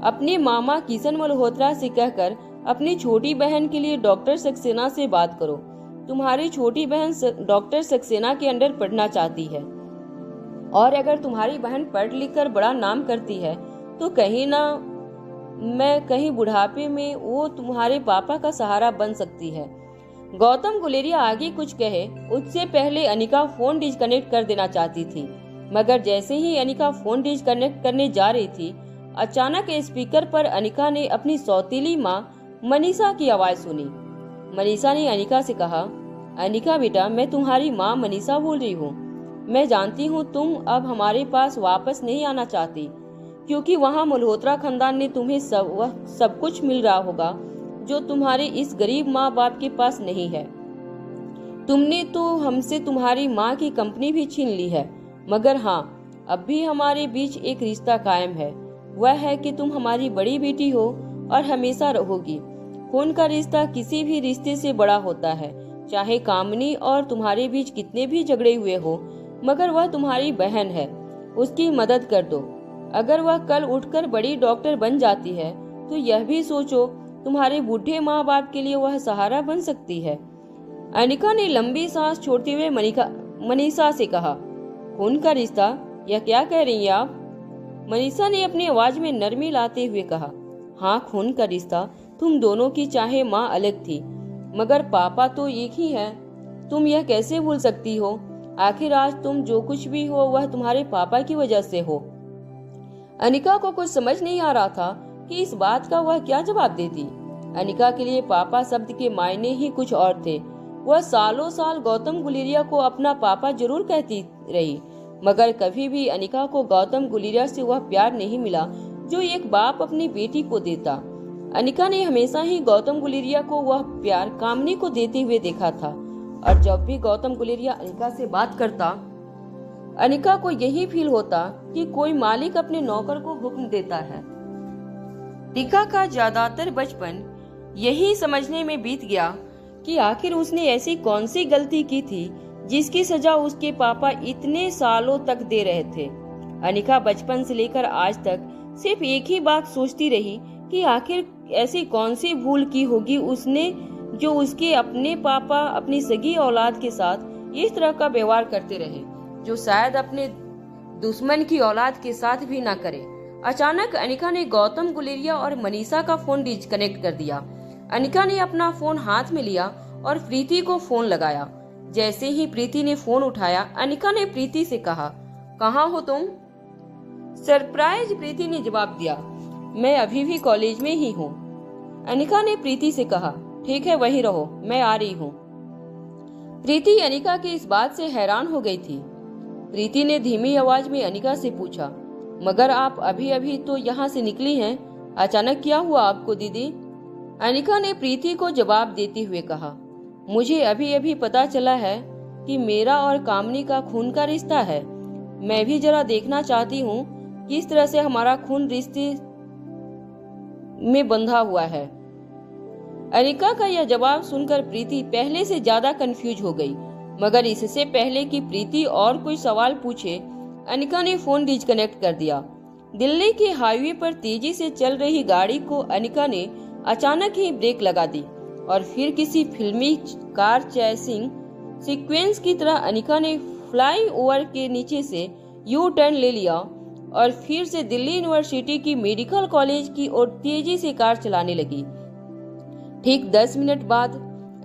अपने मामा किशन मल्होत्रा से कहकर अपनी छोटी बहन के लिए डॉक्टर सक्सेना से बात करो। तुम्हारी छोटी बहन डॉक्टर सक्सेना के अंडर पढ़ना चाहती है, और अगर तुम्हारी बहन पढ़ लिख कर बड़ा नाम करती है तो कहीं बुढ़ापे में वो तुम्हारे पापा का सहारा बन सकती है। गौतम गुलेरिया आगे कुछ कहे उससे पहले अनिका फोन डिस्कनेक्ट कर देना चाहती थी, मगर जैसे ही अनिका फोन डिस्कनेक्ट करने जा रही थी, अचानक स्पीकर पर अनिका ने अपनी सौतीली माँ मनीषा की आवाज सुनी। मनीषा ने अनिका से कहा, अनिका बेटा, मैं तुम्हारी माँ मनीषा बोल रही हूँ। मैं जानती हूँ तुम अब हमारे पास वापस नहीं आना चाहती, क्योंकि वहाँ मल्होत्रा खानदान ने तुम्हें सब कुछ मिल रहा होगा जो तुम्हारे इस गरीब माँ बाप के पास नहीं है। तुमने तो हमसे तुम्हारी माँ की कंपनी भी छीन ली है, मगर हाँ, अब भी हमारे बीच एक रिश्ता कायम है। वह है कि तुम हमारी बड़ी बेटी हो और हमेशा रहोगी। खून का रिश्ता किसी भी रिश्ते से बड़ा होता है, चाहे कामनी और तुम्हारे बीच कितने भी झगड़े हुए हो, मगर वह तुम्हारी बहन है। उसकी मदद कर दो। अगर वह कल उठकर बड़ी डॉक्टर बन जाती है तो यह भी सोचो, तुम्हारे बूढ़े माँ बाप के लिए वह सहारा बन सकती है। अनिका ने लंबी सांस छोड़ते हुए मनीषा से कहा, खून का रिश्ता, यह क्या कह रही हैं आप? मनीषा ने अपनी आवाज में नरमी लाते हुए कहा, हाँ, खून का रिश्ता। तुम दोनों की चाहे माँ अलग थी, मगर पापा तो एक ही है। तुम यह कैसे भूल सकती हो? आखिर आज तुम जो कुछ भी हो वह तुम्हारे पापा की वजह से हो। अनिका को कुछ समझ नहीं आ रहा था कि इस बात का वह क्या जवाब देती। अनिका के लिए पापा शब्द के मायने ही कुछ और थे। वह सालों साल गौतम गुलेरिया को अपना पापा जरूर कहती रही, मगर कभी भी अनिका को गौतम गुलेरिया से वह प्यार नहीं मिला जो एक बाप अपनी बेटी को देता। अनिका ने हमेशा ही गौतम गुलेरिया को वह प्यार कामनी को देते हुए देखा था, और जब भी गौतम गुलेरिया अनिका से बात करता, अनिका को यही फील होता कि कोई मालिक अपने नौकर को हुक्म देता है। अनिका का ज्यादातर बचपन यही समझने में बीत गया कि आखिर उसने ऐसी कौन सी गलती की थी जिसकी सजा उसके पापा इतने सालों तक दे रहे थे। अनिका बचपन से लेकर आज तक सिर्फ एक ही बात सोचती रही कि आखिर ऐसी कौन सी भूल की होगी उसने जो उसके अपने पापा अपनी सगी औलाद के साथ इस तरह का व्यवहार करते रहे, जो शायद अपने दुश्मन की औलाद के साथ भी ना करे। अचानक अनिका ने गौतम गुलेरिया और मनीषा का फोन डिस्कनेक्ट कर दिया। अनिका ने अपना फोन हाथ में लिया और प्रीति को फोन लगाया। जैसे ही प्रीति ने फोन उठाया, अनिका ने प्रीति से कहा, कहाँ हो तुम? सरप्राइज प्रीति ने जवाब दिया, मैं अभी भी कॉलेज में ही हूँ। अनिका ने प्रीति से कहा, ठीक है वहीं रहो, मैं आ रही हूँ। प्रीति अनिका की इस बात से हैरान हो गई थी। प्रीति ने धीमी आवाज में अनिका से पूछा, मगर आप अभी अभी तो यहाँ से निकली हैं, अचानक क्या हुआ आपको दीदी? अनिका ने प्रीति को जवाब देते हुए कहा, मुझे अभी अभी पता चला है कि मेरा और कामनी का खून का रिश्ता है। मैं भी जरा देखना चाहती हूँ किस तरह से हमारा खून रिश्ते में बंधा हुआ है। अनिका का यह जवाब सुनकर प्रीति पहले से ज्यादा कंफ्यूज हो गई, मगर इससे पहले कि प्रीति और कोई सवाल पूछे, अनिका ने फोन डिस्कनेक्ट कर दिया। दिल्ली के हाईवे पर तेजी से चल रही गाड़ी को अनिका ने अचानक ही ब्रेक लगा दी और फिर किसी फिल्मी कार चेसिंग सीक्वेंस की तरह अनिका ने फ्लाई ओवर के नीचे से यू टर्न ले लिया और फिर से दिल्ली यूनिवर्सिटी की मेडिकल कॉलेज की ओर तेजी से कार चलाने लगी। ठीक 10 मिनट बाद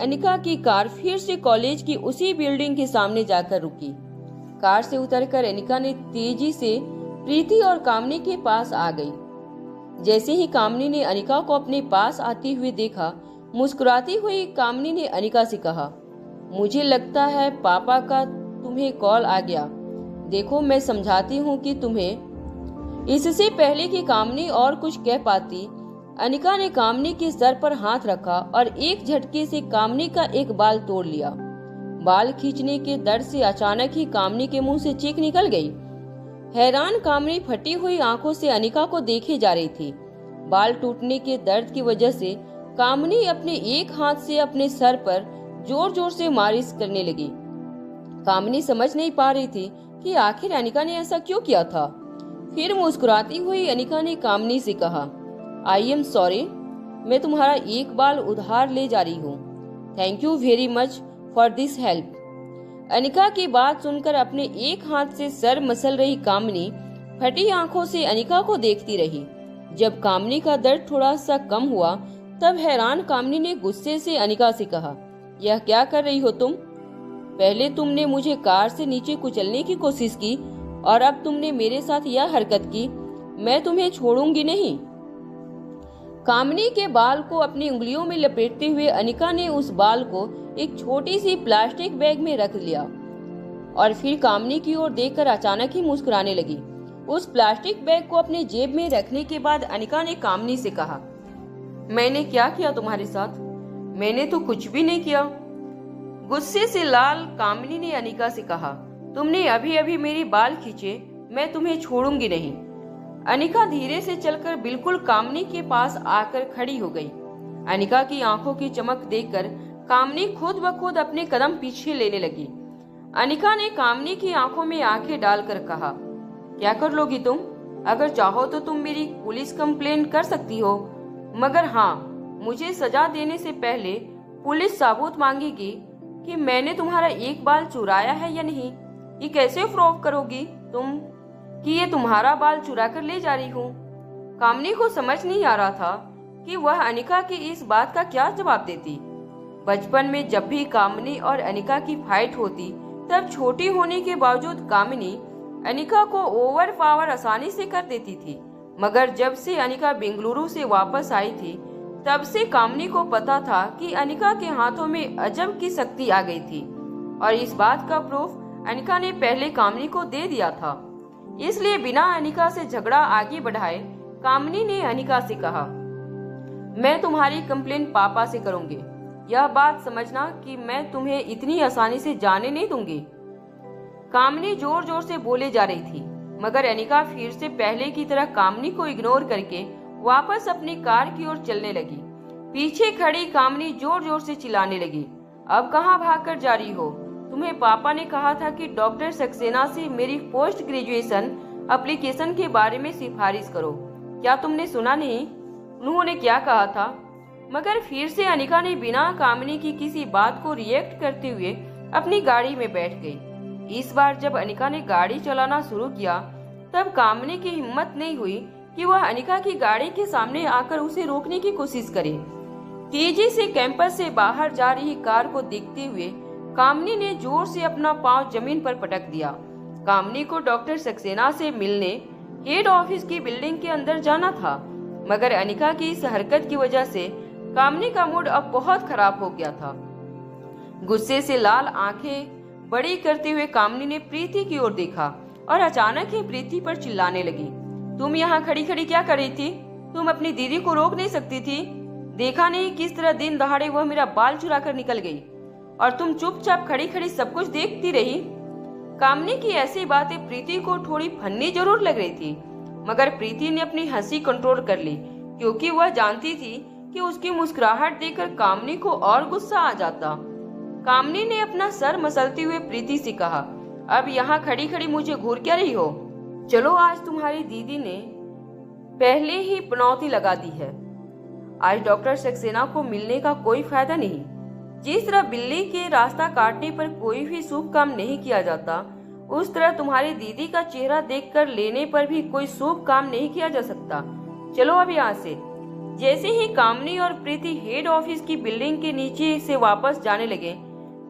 अनिका की कार फिर से कॉलेज की उसी बिल्डिंग के सामने जाकर रुकी। कार से उतरकर अनिका ने तेजी से प्रीति और कामनी के पास आ गई। जैसे ही कामनी ने अनिका को अपने पास आती हुए देखा, मुस्कुराती हुई कामनी ने अनिका से कहा, मुझे लगता है पापा का तुम्हें कॉल आ गया। देखो मैं समझाती हूँ कि तुम्हें। इससे पहले कि कामनी और कुछ कह पाती, अनिका ने कामनी के सर पर हाथ रखा और एक झटके से कामनी का एक बाल तोड़ लिया। बाल खींचने के दर्द से अचानक ही कामनी के मुंह से चीख निकल गई। हैरान कामनी फटी हुई आंखों से अनिका को देखे जा रही थी। बाल टूटने के दर्द की वजह से कामनी अपने एक हाथ से अपने सर पर जोर जोर से मालिश करने लगी। कामनी समझ नहीं पा रही थी कि आखिर अनिका ने ऐसा क्यों किया था। फिर मुस्कुराती हुई अनिका ने कामनी से कहा, आई एम सॉरी, मैं तुम्हारा एक बाल उधार ले जा रही हूँ। Thank you very much for this help. Anika की बात सुनकर अपने एक हाथ से सर मसल रही कामनी फटी आंखों से अनिका को देखती रही। जब कामनी का दर्द थोड़ा सा कम हुआ, तब हैरान कामनी ने गुस्से से अनिका से कहा, यह क्या कर रही हो तुम? पहले तुमने मुझे कार से नीचे कुचलने की कोशिश की और अब तुमने मेरे साथ यह हरकत की। मैं तुम्हें छोड़ूंगी नहीं। कामनी के बाल को अपनी उंगलियों में लपेटते हुए अनिका ने उस बाल को एक छोटी सी प्लास्टिक बैग में रख लिया और फिर कामनी की ओर देखकर अचानक ही मुस्कुराने लगी। उस प्लास्टिक बैग को अपने जेब में रखने के बाद अनिका ने कामनी से कहा, मैंने क्या किया तुम्हारे साथ? मैंने तो कुछ भी नहीं किया। गुस्से से लाल कामनी ने अनिका से कहा, तुमने अभी अभी मेरे बाल खींचे, मैं तुम्हें छोड़ूंगी नहीं। अनिका धीरे से चलकर बिल्कुल कामनी के पास आकर खड़ी हो गई। अनिका की आंखों की चमक देखकर कामनी खुद ब खुद अपने कदम पीछे लेने लगी। अनिका ने कामनी की आंखों में आंखें डालकर कहा, क्या कर लोगी तुम? अगर चाहो तो तुम मेरी पुलिस कंप्लेन कर सकती हो, मगर हाँ, मुझे सजा देने से पहले पुलिस सबूत मांगेगी कि मैंने तुम्हारा एक बाल चुराया है या नहीं। ये कैसे प्रूव करोगी तुम कि ये तुम्हारा बाल चुरा कर ले जा रही हूँ? कामनी को समझ नहीं आ रहा था कि वह अनिका की इस बात का क्या जवाब देती। बचपन में जब भी कामनी और अनिका की फाइट होती, तब छोटी होने के बावजूद कामनी अनिका को ओवर पावर आसानी से कर देती थी, मगर जब से अनिका बेंगलुरु से वापस आई थी, तब से कामनी को पता था कि अनिका के हाथों में अजब की शक्ति आ गई थी और इस बात का प्रूफ अनिका ने पहले कामनी को दे दिया था। इसलिए बिना अनिका से झगड़ा आगे बढ़ाए कामनी ने अनिका से कहा, मैं तुम्हारी कंप्लेन पापा से करूंगी। यह बात समझना कि मैं तुम्हें इतनी आसानी से जाने नहीं दूंगी। कामनी जोर जोर से बोले जा रही थी, मगर अनिका फिर से पहले की तरह कामनी को इग्नोर करके वापस अपनी कार की ओर चलने लगी। पीछे खड़ी कामनी जोर जोर से चिल्लाने लगी, अब कहाँ भागकर जा रही हो? तुम्हें पापा ने कहा था कि डॉक्टर सक्सेना से मेरी पोस्ट ग्रेजुएशन एप्लीकेशन के बारे में सिफारिश करो। क्या तुमने सुना नहीं? उन्होंने क्या कहा था?
मगर फिर से अनिका ने बिना कामनी की किसी बात को रिएक्ट करते हुए अपनी गाड़ी में बैठ गई। इस बार जब अनिका ने गाड़ी चलाना शुरू किया तब कामनी की हिम्मत नहीं हुई कि वह अनिका की गाड़ी के सामने आकर उसे रोकने की कोशिश करे। तेजी से कैंपस से बाहर जा रही कार को देखते हुए कामनी ने जोर से अपना पांव जमीन पर पटक दिया। कामनी को डॉक्टर सक्सेना से मिलने हेड ऑफिस की बिल्डिंग के अंदर जाना था, मगर अनिका की इस हरकत की वजह से कामनी का मूड अब बहुत खराब हो गया था। गुस्से से लाल आंखें बड़ी करते हुए कामनी ने प्रीति की ओर देखा और अचानक ही प्रीति पर चिल्लाने लगी। तुम यहाँ खड़ी खड़ी क्या कर रही थी? तुम अपनी दीदी को रोक नहीं सकती थी? देखा नहीं किस तरह दिन दहाड़े वह मेरा बाल चुरा कर निकल गई और तुम चुपचाप खड़ी खड़ी सब कुछ देखती रही। कामनी की ऐसी बातें प्रीति को थोड़ी फन्नी जरूर लग रही थी, मगर प्रीति ने अपनी हंसी कंट्रोल कर ली क्योंकि वह जानती थी कि उसकी मुस्कुराहट देखकर कामनी को और गुस्सा आ जाता। कामनी ने अपना सर मसलते हुए प्रीति से कहा, अब यहाँ खड़ी खड़ी मुझे घूर क्या रही हो? चलो, आज तुम्हारी दीदी ने पहले ही पनौती लगा दी है। आज डॉक्टर सक्सेना को मिलने का कोई फायदा नहीं। जिस तरह बिल्ली के रास्ता काटने पर कोई भी शुभ काम नहीं किया जाता, उस तरह तुम्हारी दीदी का चेहरा देखकर लेने पर भी कोई शुभ काम नहीं किया जा सकता। चलो अब यहाँ से। जैसे ही कामनी और प्रीति हेड ऑफिस की बिल्डिंग के नीचे से वापस जाने लगे,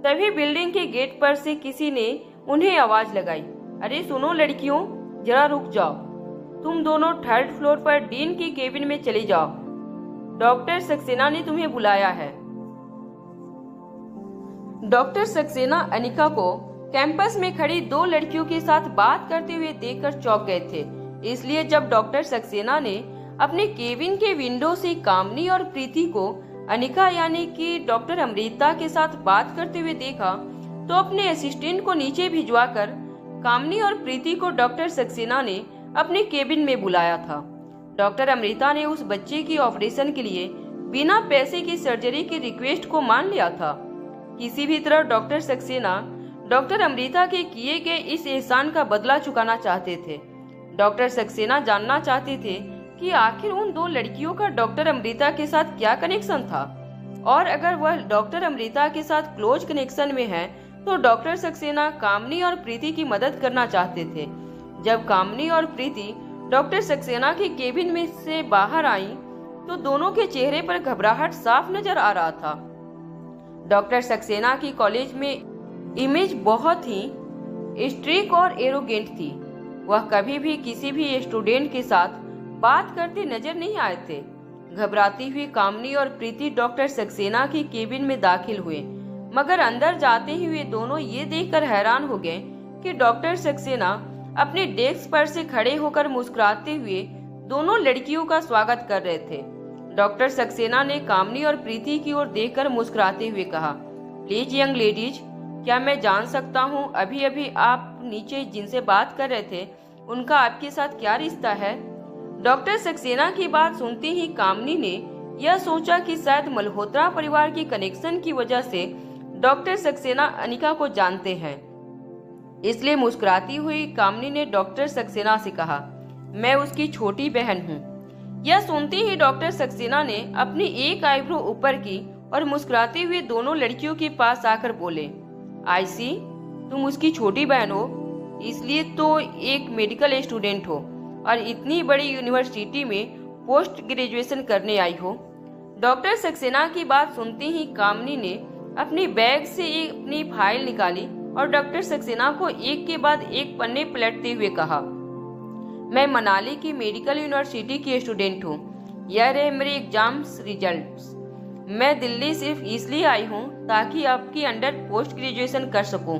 तभी बिल्डिंग के गेट पर से किसी ने उन्हें आवाज लगाई, अरे सुनो लड़कियों, जरा रुक जाओ। तुम दोनों थर्ड फ्लोर पर डीन की केबिन में चली जाओ। डॉक्टर सक्सेना ने तुम्हें बुलाया है। डॉक्टर सक्सेना अनिका को कैंपस में खड़ी दो लड़कियों के साथ बात करते हुए देखकर चौंक गए थे। इसलिए जब डॉक्टर सक्सेना ने अपने केबिन के विंडो से कामनी और प्रीति को अनिका यानी कि डॉक्टर अमृता के साथ बात करते हुए देखा, तो अपने असिस्टेंट को नीचे भिजवाकर कामनी और प्रीति को डॉक्टर सक्सेना ने अपने केबिन में बुलाया था। डॉक्टर अमृता ने उस बच्चे की ऑपरेशन के लिए बिना पैसे की सर्जरी की रिक्वेस्ट को मान लिया था। किसी भी तरह डॉक्टर सक्सेना डॉक्टर अमृता के किए गए इस एहसान का बदला चुकाना चाहते थे। डॉक्टर सक्सेना जानना चाहते थे कि आखिर उन दो लड़कियों का डॉक्टर अमृता के साथ क्या कनेक्शन था, और अगर वह डॉक्टर अमृता के साथ क्लोज कनेक्शन में है तो डॉक्टर सक्सेना कामनी और प्रीति की मदद करना चाहते थे। जब कामनी और प्रीति डॉक्टर सक्सेना के केबिन में से बाहर आई तो दोनों के चेहरे पर घबराहट साफ नजर आ रहा था। डॉक्टर सक्सेना की कॉलेज में इमेज बहुत ही स्ट्रिक्ट और एरोगेंट थी। वह कभी भी किसी भी स्टूडेंट के साथ बात करते नजर नहीं आए थे। घबराती हुई कामनी और प्रीति डॉक्टर सक्सेना की केबिन में दाखिल हुए, मगर अंदर जाते ही वे दोनों ये देखकर हैरान हो गए कि डॉक्टर सक्सेना अपने डेस्क पर से खड़े होकर मुस्कुराते हुए दोनों लड़कियों का स्वागत कर रहे थे। डॉक्टर सक्सेना ने कामनी और प्रीति की ओर देखकर मुस्कुराते हुए कहा, प्लीज यंग लेडीज, क्या मैं जान सकता हूँ अभी अभी आप नीचे जिनसे बात कर रहे थे उनका आपके साथ क्या रिश्ता है? डॉक्टर सक्सेना की बात सुनते ही कामनी ने यह सोचा कि शायद मल्होत्रा परिवार की कनेक्शन की वजह से डॉक्टर सक्सेना अनिका को जानते हैं। इसलिए मुस्कुराती हुई कामनी ने डॉक्टर सक्सेना से कहा, मैं उसकी छोटी बहन हूँ। यह सुनते ही डॉक्टर सक्सेना ने अपनी एक आईब्रो ऊपर की और मुस्कुराते हुए दोनों लड़कियों के पास आकर बोले, आई सी, तुम उसकी छोटी बहन हो, इसलिए तो एक मेडिकल स्टूडेंट हो और इतनी बड़ी यूनिवर्सिटी में पोस्ट ग्रेजुएशन करने आई हो। डॉक्टर सक्सेना की बात सुनते ही कामनी ने अपनी बैग से अपनी फाइल निकाली और डॉक्टर सक्सेना को एक के बाद एक पन्ने पलटते हुए कहा, मैं मनाली की मेडिकल यूनिवर्सिटी की स्टूडेंट हूँ। यह रहे मेरे एग्जाम्स रिजल्ट्स। मैं दिल्ली सिर्फ इसलिए आई हूँ ताकि आपकी अंडर पोस्ट ग्रेजुएशन कर सकूँ।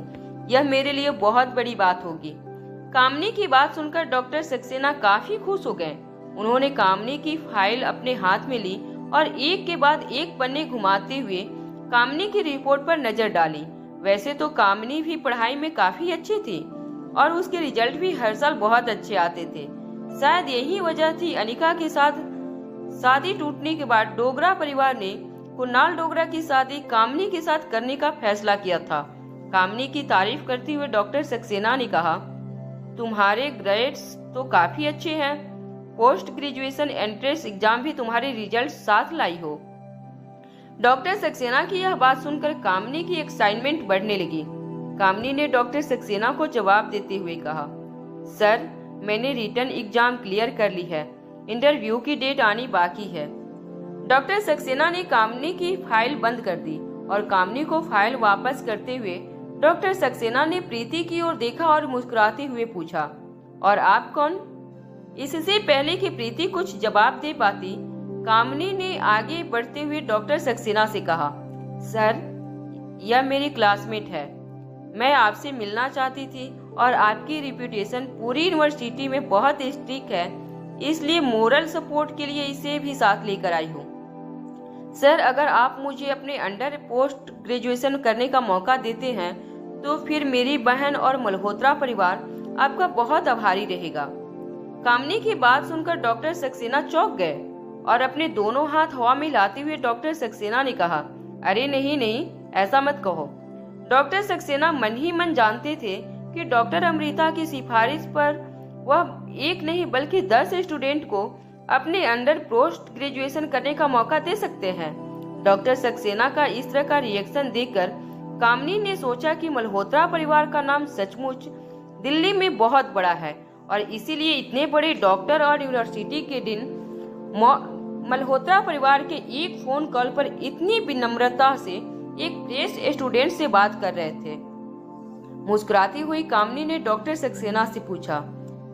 यह मेरे लिए बहुत बड़ी बात होगी। कामनी की बात सुनकर डॉक्टर सक्सेना काफी खुश हो गए। उन्होंने कामनी की फाइल अपने हाथ में ली और एक के बाद एक पन्ने घुमाते हुए कामनी की रिपोर्ट पर नजर डाली। वैसे तो कामनी भी पढ़ाई में काफी अच्छी थी और उसके रिजल्ट भी हर साल बहुत अच्छे आते थे। शायद यही वजह थी अनिका के साथ शादी टूटने के बाद डोगरा परिवार ने कुणाल डोगरा की शादी कामनी के साथ करने का फैसला किया था। कामनी की तारीफ करते हुए डॉक्टर सक्सेना ने कहा, तुम्हारे ग्रेड्स तो काफी अच्छे हैं। पोस्ट ग्रेजुएशन एंट्रेंस एग्जाम भी तुम्हारे रिजल्ट साथ लाई हो। डॉक्टर सक्सेना की यह बात सुनकर कामनी की एक्साइटमेंट बढ़ने लगी। कामनी ने डॉक्टर सक्सेना को जवाब देते हुए कहा, सर, मैंने रिटन एग्जाम क्लियर कर ली है, इंटरव्यू की डेट आनी बाकी है। डॉक्टर सक्सेना ने कामनी की फाइल बंद कर दी और कामनी को फाइल वापस करते हुए डॉक्टर सक्सेना ने प्रीति की ओर देखा और मुस्कुराते हुए पूछा, और आप कौन? इससे पहले कि प्रीति कुछ जवाब दे पाती, कामनी ने आगे बढ़ते हुए डॉक्टर सक्सेना से कहा, सर, यह मेरी क्लासमेट है। मैं आपसे मिलना चाहती थी और आपकी रिप्यूटेशन पूरी यूनिवर्सिटी में बहुत स्ट्रिक्ट है, इसलिए मोरल सपोर्ट के लिए इसे भी साथ लेकर आई हूँ। सर, अगर आप मुझे अपने अंडर पोस्ट ग्रेजुएशन करने का मौका देते हैं तो फिर मेरी बहन और मल्होत्रा परिवार आपका बहुत आभारी रहेगा। कामनी की बात सुनकर डॉक्टर सक्सेना चौंक गए और अपने दोनों हाथ हवा में हिलाते हुए डॉक्टर सक्सेना ने कहा, अरे नहीं नहीं, ऐसा मत कहो। डॉक्टर सक्सेना मन ही मन जानते थे कि डॉक्टर अमृता की सिफारिश पर वह एक नहीं बल्कि 10 स्टूडेंट को अपने अंडर पोस्ट ग्रेजुएशन करने का मौका दे सकते हैं। डॉक्टर सक्सेना का इस तरह का रिएक्शन देखकर कामनी ने सोचा कि मल्होत्रा परिवार का नाम सचमुच दिल्ली में बहुत बड़ा है और इसीलिए इतने बड़े डॉक्टर और यूनिवर्सिटी के डीन मल्होत्रा परिवार के एक फोन कॉल पर इतनी विनम्रता से एक प्रेस स्टूडेंट से बात कर रहे थे। मुस्कुराती हुई कामनी ने डॉक्टर सक्सेना से पूछा,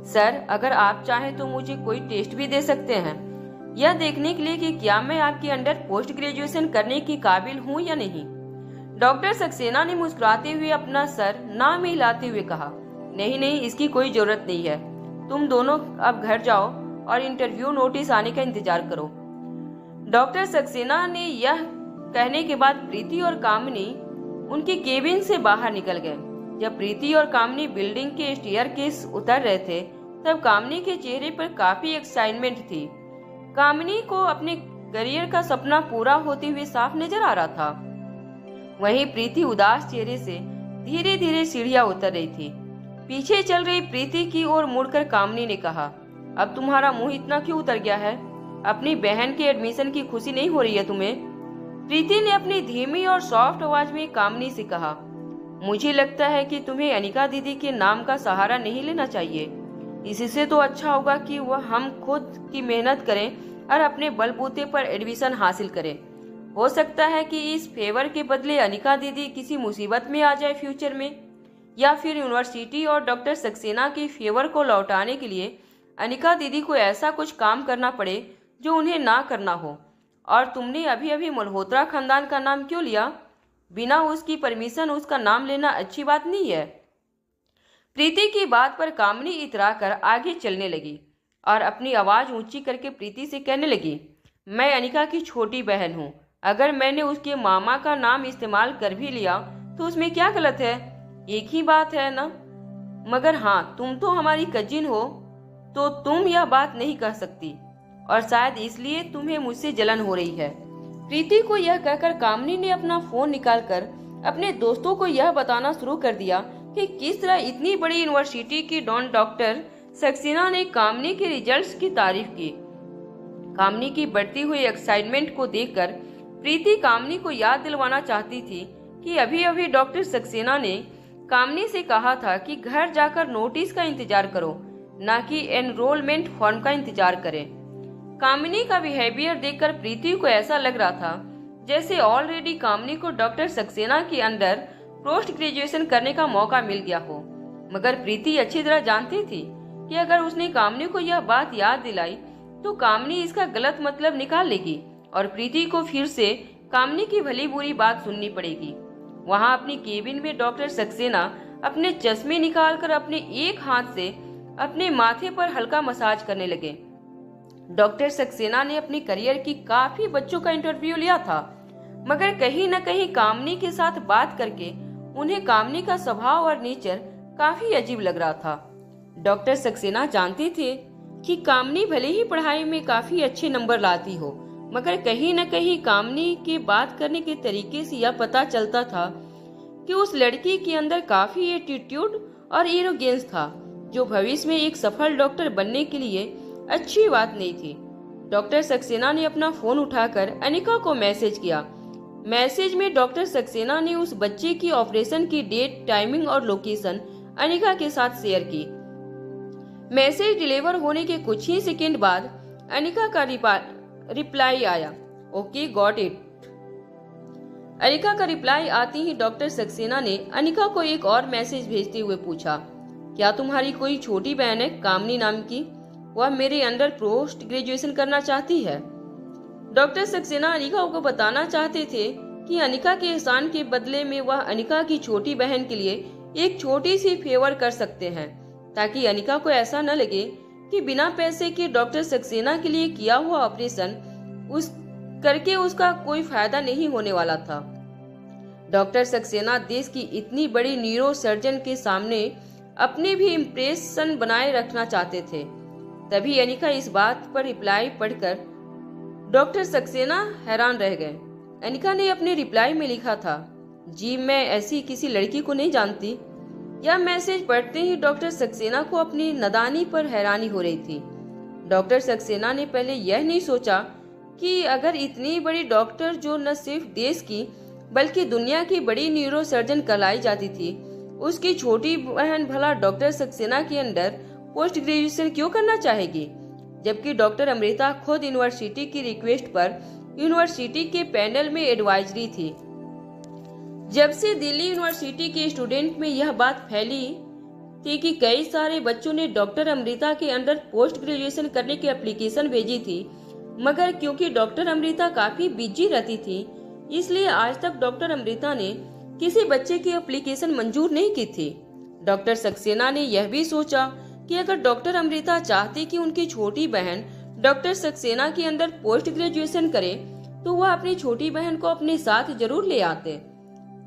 सर, अगर आप चाहें तो मुझे कोई टेस्ट भी दे सकते हैं, यह देखने के लिए कि क्या मैं आपके अंडर पोस्ट ग्रेजुएशन करने की काबिल हूँ या नहीं। डॉक्टर सक्सेना ने मुस्कुराते हुए अपना सर ना में हिलाते हुए कहा, नहीं नहीं, इसकी कोई जरूरत नहीं है। तुम दोनों अब घर जाओ और इंटरव्यू नोटिस आने का इंतजार करो। डॉक्टर सक्सेना ने यह कहने के बाद प्रीति और कामनी उनके केबिन से बाहर निकल गए। जब प्रीति और कामनी बिल्डिंग के स्टेयरकेस उतर रहे थे तब कामनी के चेहरे पर काफी एक्साइटमेंट थी। कामनी को अपने करियर का सपना पूरा होते हुए साफ नजर आ रहा था। वहीं प्रीति उदास चेहरे से धीरे धीरे सीढ़ियां उतर रही थी। पीछे चल रही प्रीति की ओर मुड़कर कामनी ने कहा, अब तुम्हारा मुंह इतना क्यों उतर गया है? अपनी बहन के एडमिशन की खुशी नहीं हो रही है तुम्हें? प्रीति ने अपनी धीमी और सॉफ्ट आवाज में कामनी से कहा, मुझे लगता है कि तुम्हें अनिका दीदी के नाम का सहारा नहीं लेना चाहिए। इससे तो अच्छा होगा कि वह हम खुद की मेहनत करें और अपने बलबूते पर एडमिशन हासिल करें। हो सकता है कि इस फेवर के बदले अनिका दीदी किसी मुसीबत में आ जाए फ्यूचर में, या फिर यूनिवर्सिटी और डॉक्टर सक्सेना की फेवर को लौटाने के लिए अनिका दीदी को ऐसा कुछ काम करना पड़े जो उन्हें ना करना हो। और तुमने अभी अभी मल्होत्रा खानदान का नाम क्यों लिया? बिना उसकी परमिशन उसका नाम लेना अच्छी बात नहीं है। प्रीति की बात पर कामनी इतराकर आगे चलने लगी और अपनी आवाज ऊंची करके प्रीति से कहने लगी, मैं अनिका की छोटी बहन हूँ। अगर मैंने उसके मामा का नाम इस्तेमाल कर भी लिया तो उसमें क्या गलत है? एक ही बात है ना। मगर हाँ, तुम तो हमारी कजिन हो तो तुम यह बात नहीं कह सकती और शायद इसलिए तुम्हें मुझसे जलन हो रही है। प्रीति को यह कहकर कामनी ने अपना फोन निकालकर अपने दोस्तों को यह बताना शुरू कर दिया कि किस तरह इतनी बड़ी यूनिवर्सिटी की डॉन डॉक्टर सक्सेना ने कामनी के रिजल्ट्स की तारीफ की। कामनी की बढ़ती हुई एक्साइटमेंट को देखकर प्रीति कामनी को याद दिलवाना चाहती थी कि अभी अभी डॉक्टर सक्सेना ने कामनी से कहा था कि घर जाकर नोटिस का इंतजार करो, ना कि एनरोलमेंट फॉर्म का इंतजार करें। कामनी का बिहेवियर देखकर प्रीति को ऐसा लग रहा था जैसे ऑलरेडी कामनी को डॉक्टर सक्सेना के अंडर पोस्ट ग्रेजुएशन करने का मौका मिल गया हो। मगर प्रीति अच्छी तरह जानती थी कि अगर उसने कामनी को यह बात याद दिलाई तो कामनी इसका गलत मतलब निकाल लेगी और प्रीति को फिर से कामनी की भली बुरी बात सुननी पड़ेगी। वहां अपनी केबिन में डॉक्टर सक्सेना अपने चश्मे निकालकर अपने एक हाथ से अपने माथे पर हल्का मसाज करने लगे। डॉक्टर सक्सेना ने अपने करियर की काफी बच्चों का इंटरव्यू लिया था, मगर कहीं न कहीं कामनी के साथ बात करके उन्हें कामनी का स्वभाव और नेचर काफी अजीब लग रहा था। डॉक्टर सक्सेना जानते थे कि कामनी भले ही पढ़ाई में काफी अच्छे नंबर लाती हो, मगर कहीं न कहीं कामनी के बात करने के तरीके से यह पता चलता था कि उस लड़की के अंदर काफी एटीट्यूड और एरोगेंस था, जो भविष्य में एक सफल डॉक्टर बनने के लिए अच्छी बात नहीं थी। डॉक्टर सक्सेना ने अपना फोन उठाकर अनिका को मैसेज किया मैसेज में डॉक्टर सक्सेना ने उस बच्चे की ऑपरेशन की डेट, टाइमिंग और लोकेशन अनिका के साथ शेयर की। मैसेज डिलीवर होने के कुछ ही सेकंड बाद अनिका का रिप्लाई आया, ओके गॉट इट। अनिका का रिप्लाई आती ही डॉक्टर सक्सेना ने अनिका को एक और मैसेज भेजते हुए पूछा, क्या तुम्हारी कोई छोटी बहन है कामनी नाम की? वह मेरे अंडर पोस्ट ग्रेजुएशन करना चाहती है। डॉक्टर सक्सेना अनिका को बताना चाहते थे कि अनिका के एहसान के बदले में वह अनिका की छोटी बहन के लिए एक छोटी सी फेवर कर सकते हैं, ताकि अनिका को ऐसा न लगे कि बिना पैसे के डॉक्टर सक्सेना के लिए किया हुआ ऑपरेशन करके उसका कोई फायदा नहीं होने वाला था। डॉक्टर सक्सेना देश की इतनी बड़ी न्यूरो सर्जन के सामने अपने भी इम्प्रेशन बनाए रखना चाहते थे। तभी अनिका इस बात पर रिप्लाई पढ़कर डॉक्टर सक्सेना हैरान रह गए। अनिका ने अपने रिप्लाई में लिखा था, जी मैं ऐसी किसी लड़की को नहीं जानती। यह मैसेज पढ़ते ही डॉक्टर सक्सेना को अपनी नादानी पर हैरानी हो रही थी। डॉक्टर सक्सेना ने पहले यह नहीं सोचा कि अगर इतनी बड़ी डॉक्टर जो न सिर्फ देश की बल्कि दुनिया की बड़ी न्यूरो सर्जन कहलाई जाती थी, उसकी छोटी बहन भला डॉक्टर सक्सेना के अंडर पोस्ट ग्रेजुएशन क्यों करना चाहेगी, जबकि डॉक्टर अमृता खुद यूनिवर्सिटी की रिक्वेस्ट पर यूनिवर्सिटी के पैनल में एडवाइजरी थी। जब से दिल्ली यूनिवर्सिटी के स्टूडेंट में यह बात फैली थी कि कई सारे बच्चों ने डॉक्टर अमृता के अंडर पोस्ट ग्रेजुएशन करने की एप्लीकेशन भेजी थी, मगर क्योंकि डॉक्टर अमृता काफी बिजी रहती थी, इसलिए आज तक डॉक्टर अमृता ने किसी बच्चे की एप्लीकेशन मंजूर नहीं की थी। डॉक्टर सक्सेना ने यह भी सोचा कि अगर डॉक्टर अमृता चाहती कि उनकी छोटी बहन डॉक्टर सक्सेना के अंदर पोस्ट ग्रेजुएशन करे, तो वह अपनी छोटी बहन को अपने साथ जरूर ले आते।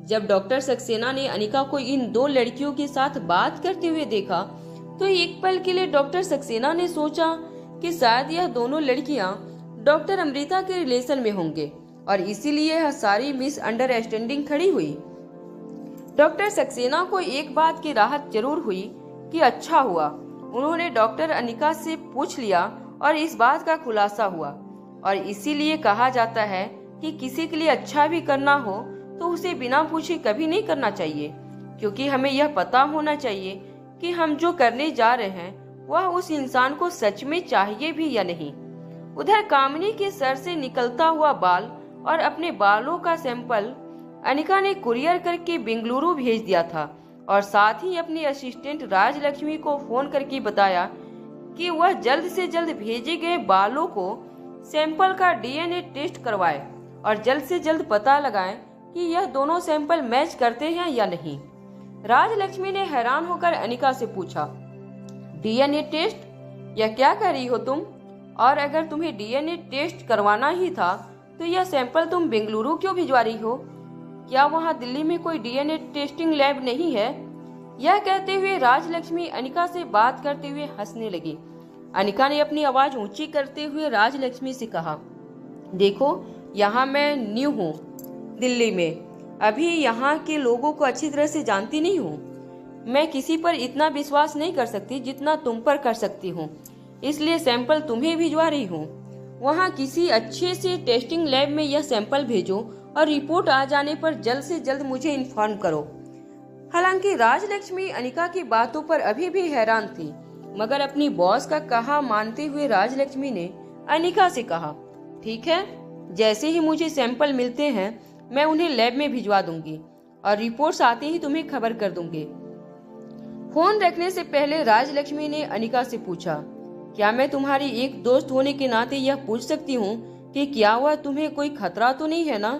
जब डॉक्टर सक्सेना ने अनिका को इन दो लड़कियों के साथ बात करते हुए देखा, तो एक पल के लिए डॉक्टर सक्सेना ने सोचा कि शायद यह दोनों लड़कियां डॉक्टर अमृता के रिलेशन में होंगे और इसीलिए यह सारी मिसअंडरस्टैंडिंग खड़ी हुई। डॉक्टर सक्सेना को एक बात की राहत जरूर हुई कि अच्छा हुआ उन्होंने डॉक्टर अनिका से पूछ लिया और इस बात का खुलासा हुआ। और इसीलिए कहा जाता है कि किसी के लिए अच्छा भी करना हो तो उसे बिना पूछे कभी नहीं करना चाहिए, क्योंकि हमें यह पता होना चाहिए कि हम जो करने जा रहे हैं वह उस इंसान को सच में चाहिए भी या नहीं। उधर कामिनी के सर से निकलता हुआ बाल और अपने बालों का सैंपल अनिका ने कुरियर करके बेंगलुरु भेज दिया था और साथ ही अपनी असिस्टेंट राजलक्ष्मी को फोन करके बताया कि वह जल्द से जल्द भेजे गए बालों को सैंपल का डीएनए टेस्ट करवाए और जल्द से जल्द पता लगाएं कि यह दोनों सैंपल मैच करते हैं या नहीं। राजलक्ष्मी ने हैरान होकर अनिका से पूछा, डीएनए टेस्ट? यह क्या कर रही हो तुम? और अगर तुम्हें डीएनए टेस्ट करवाना ही था तो यह सैंपल तुम बेंगलुरु क्यों भिजवा रही हो? क्या वहाँ दिल्ली में कोई डीएनए टेस्टिंग लैब नहीं है? यह कहते हुए राजलक्ष्मी अनिका से बात करते हुए हंसने लगी। अनिका ने अपनी आवाज ऊंची करते हुए राजलक्ष्मी से कहा, देखो यहाँ मैं न्यू हूँ दिल्ली में, अभी यहाँ के लोगों को अच्छी तरह से जानती नहीं हूँ। मैं किसी पर इतना विश्वास नहीं कर सकती जितना तुम पर कर सकती हूँ, इसलिए सैंपल तुम्हें भिजवा रही हूँ। वहाँ किसी अच्छे से टेस्टिंग लैब में यह सैंपल भेजो और रिपोर्ट आ जाने पर जल्द से जल्द मुझे इन्फॉर्म करो। हालांकि राजलक्ष्मी अनिका की बातों पर अभी भी हैरान थी, मगर अपनी बॉस का कहा मानते हुए राजलक्ष्मी ने अनिका से कहा, ठीक है, जैसे ही मुझे सैंपल मिलते हैं मैं उन्हें लैब में भिजवा दूंगी और रिपोर्ट्स आते ही तुम्हें खबर कर दूंगी। फोन रखने से पहले राजलक्ष्मी ने अनिका से पूछा, क्या मैं तुम्हारी एक दोस्त होने के नाते यह पूछ सकती हूँ कि क्या हुआ, तुम्हें कोई खतरा तो नहीं है ना?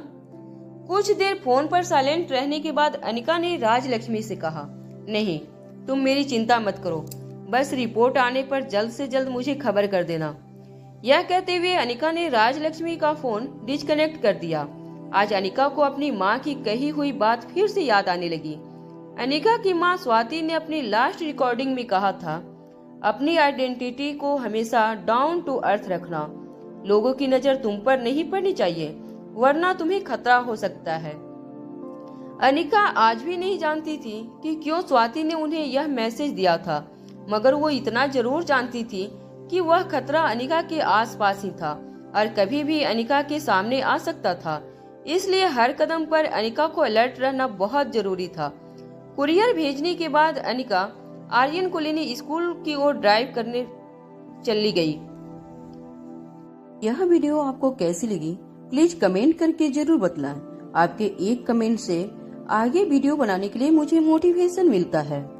कुछ देर फोन पर साइलेंट रहने के बाद अनिका ने राजलक्ष्मी से कहा, नहीं, तुम मेरी चिंता मत करो, बस रिपोर्ट आने पर जल्द से जल्द मुझे खबर कर देना। यह कहते हुए अनिका ने राजलक्ष्मी का फोन डिस्कनेक्ट कर दिया। आज अनिका को अपनी माँ की कही हुई बात फिर से याद आने लगी। अनिका की माँ स्वाति ने अपनी लास्ट रिकॉर्डिंग में कहा था, अपनी आइडेंटिटी को हमेशा डाउन टू अर्थ रखना, लोगों की नजर तुम पर नहीं पड़नी चाहिए वरना तुम्हें खतरा हो सकता है। अनिका आज भी नहीं जानती थी कि क्यों स्वाति ने उन्हें यह मैसेज दिया था, मगर वो इतना जरूर जानती थी कि वह खतरा अनिका के आसपास ही था और कभी भी अनिका के सामने आ सकता था। इसलिए हर कदम पर अनिका को अलर्ट रहना बहुत जरूरी था। कुरियर भेजने के बाद अनिका आर्यन को लेने स्कूल की ओर ड्राइव करने चली गई।
यह वीडियो आपको कैसी लगी प्लीज कमेंट करके जरूर बतलाएं। आपके एक कमेंट से आगे वीडियो बनाने के लिए मुझे मोटिवेशन मिलता है।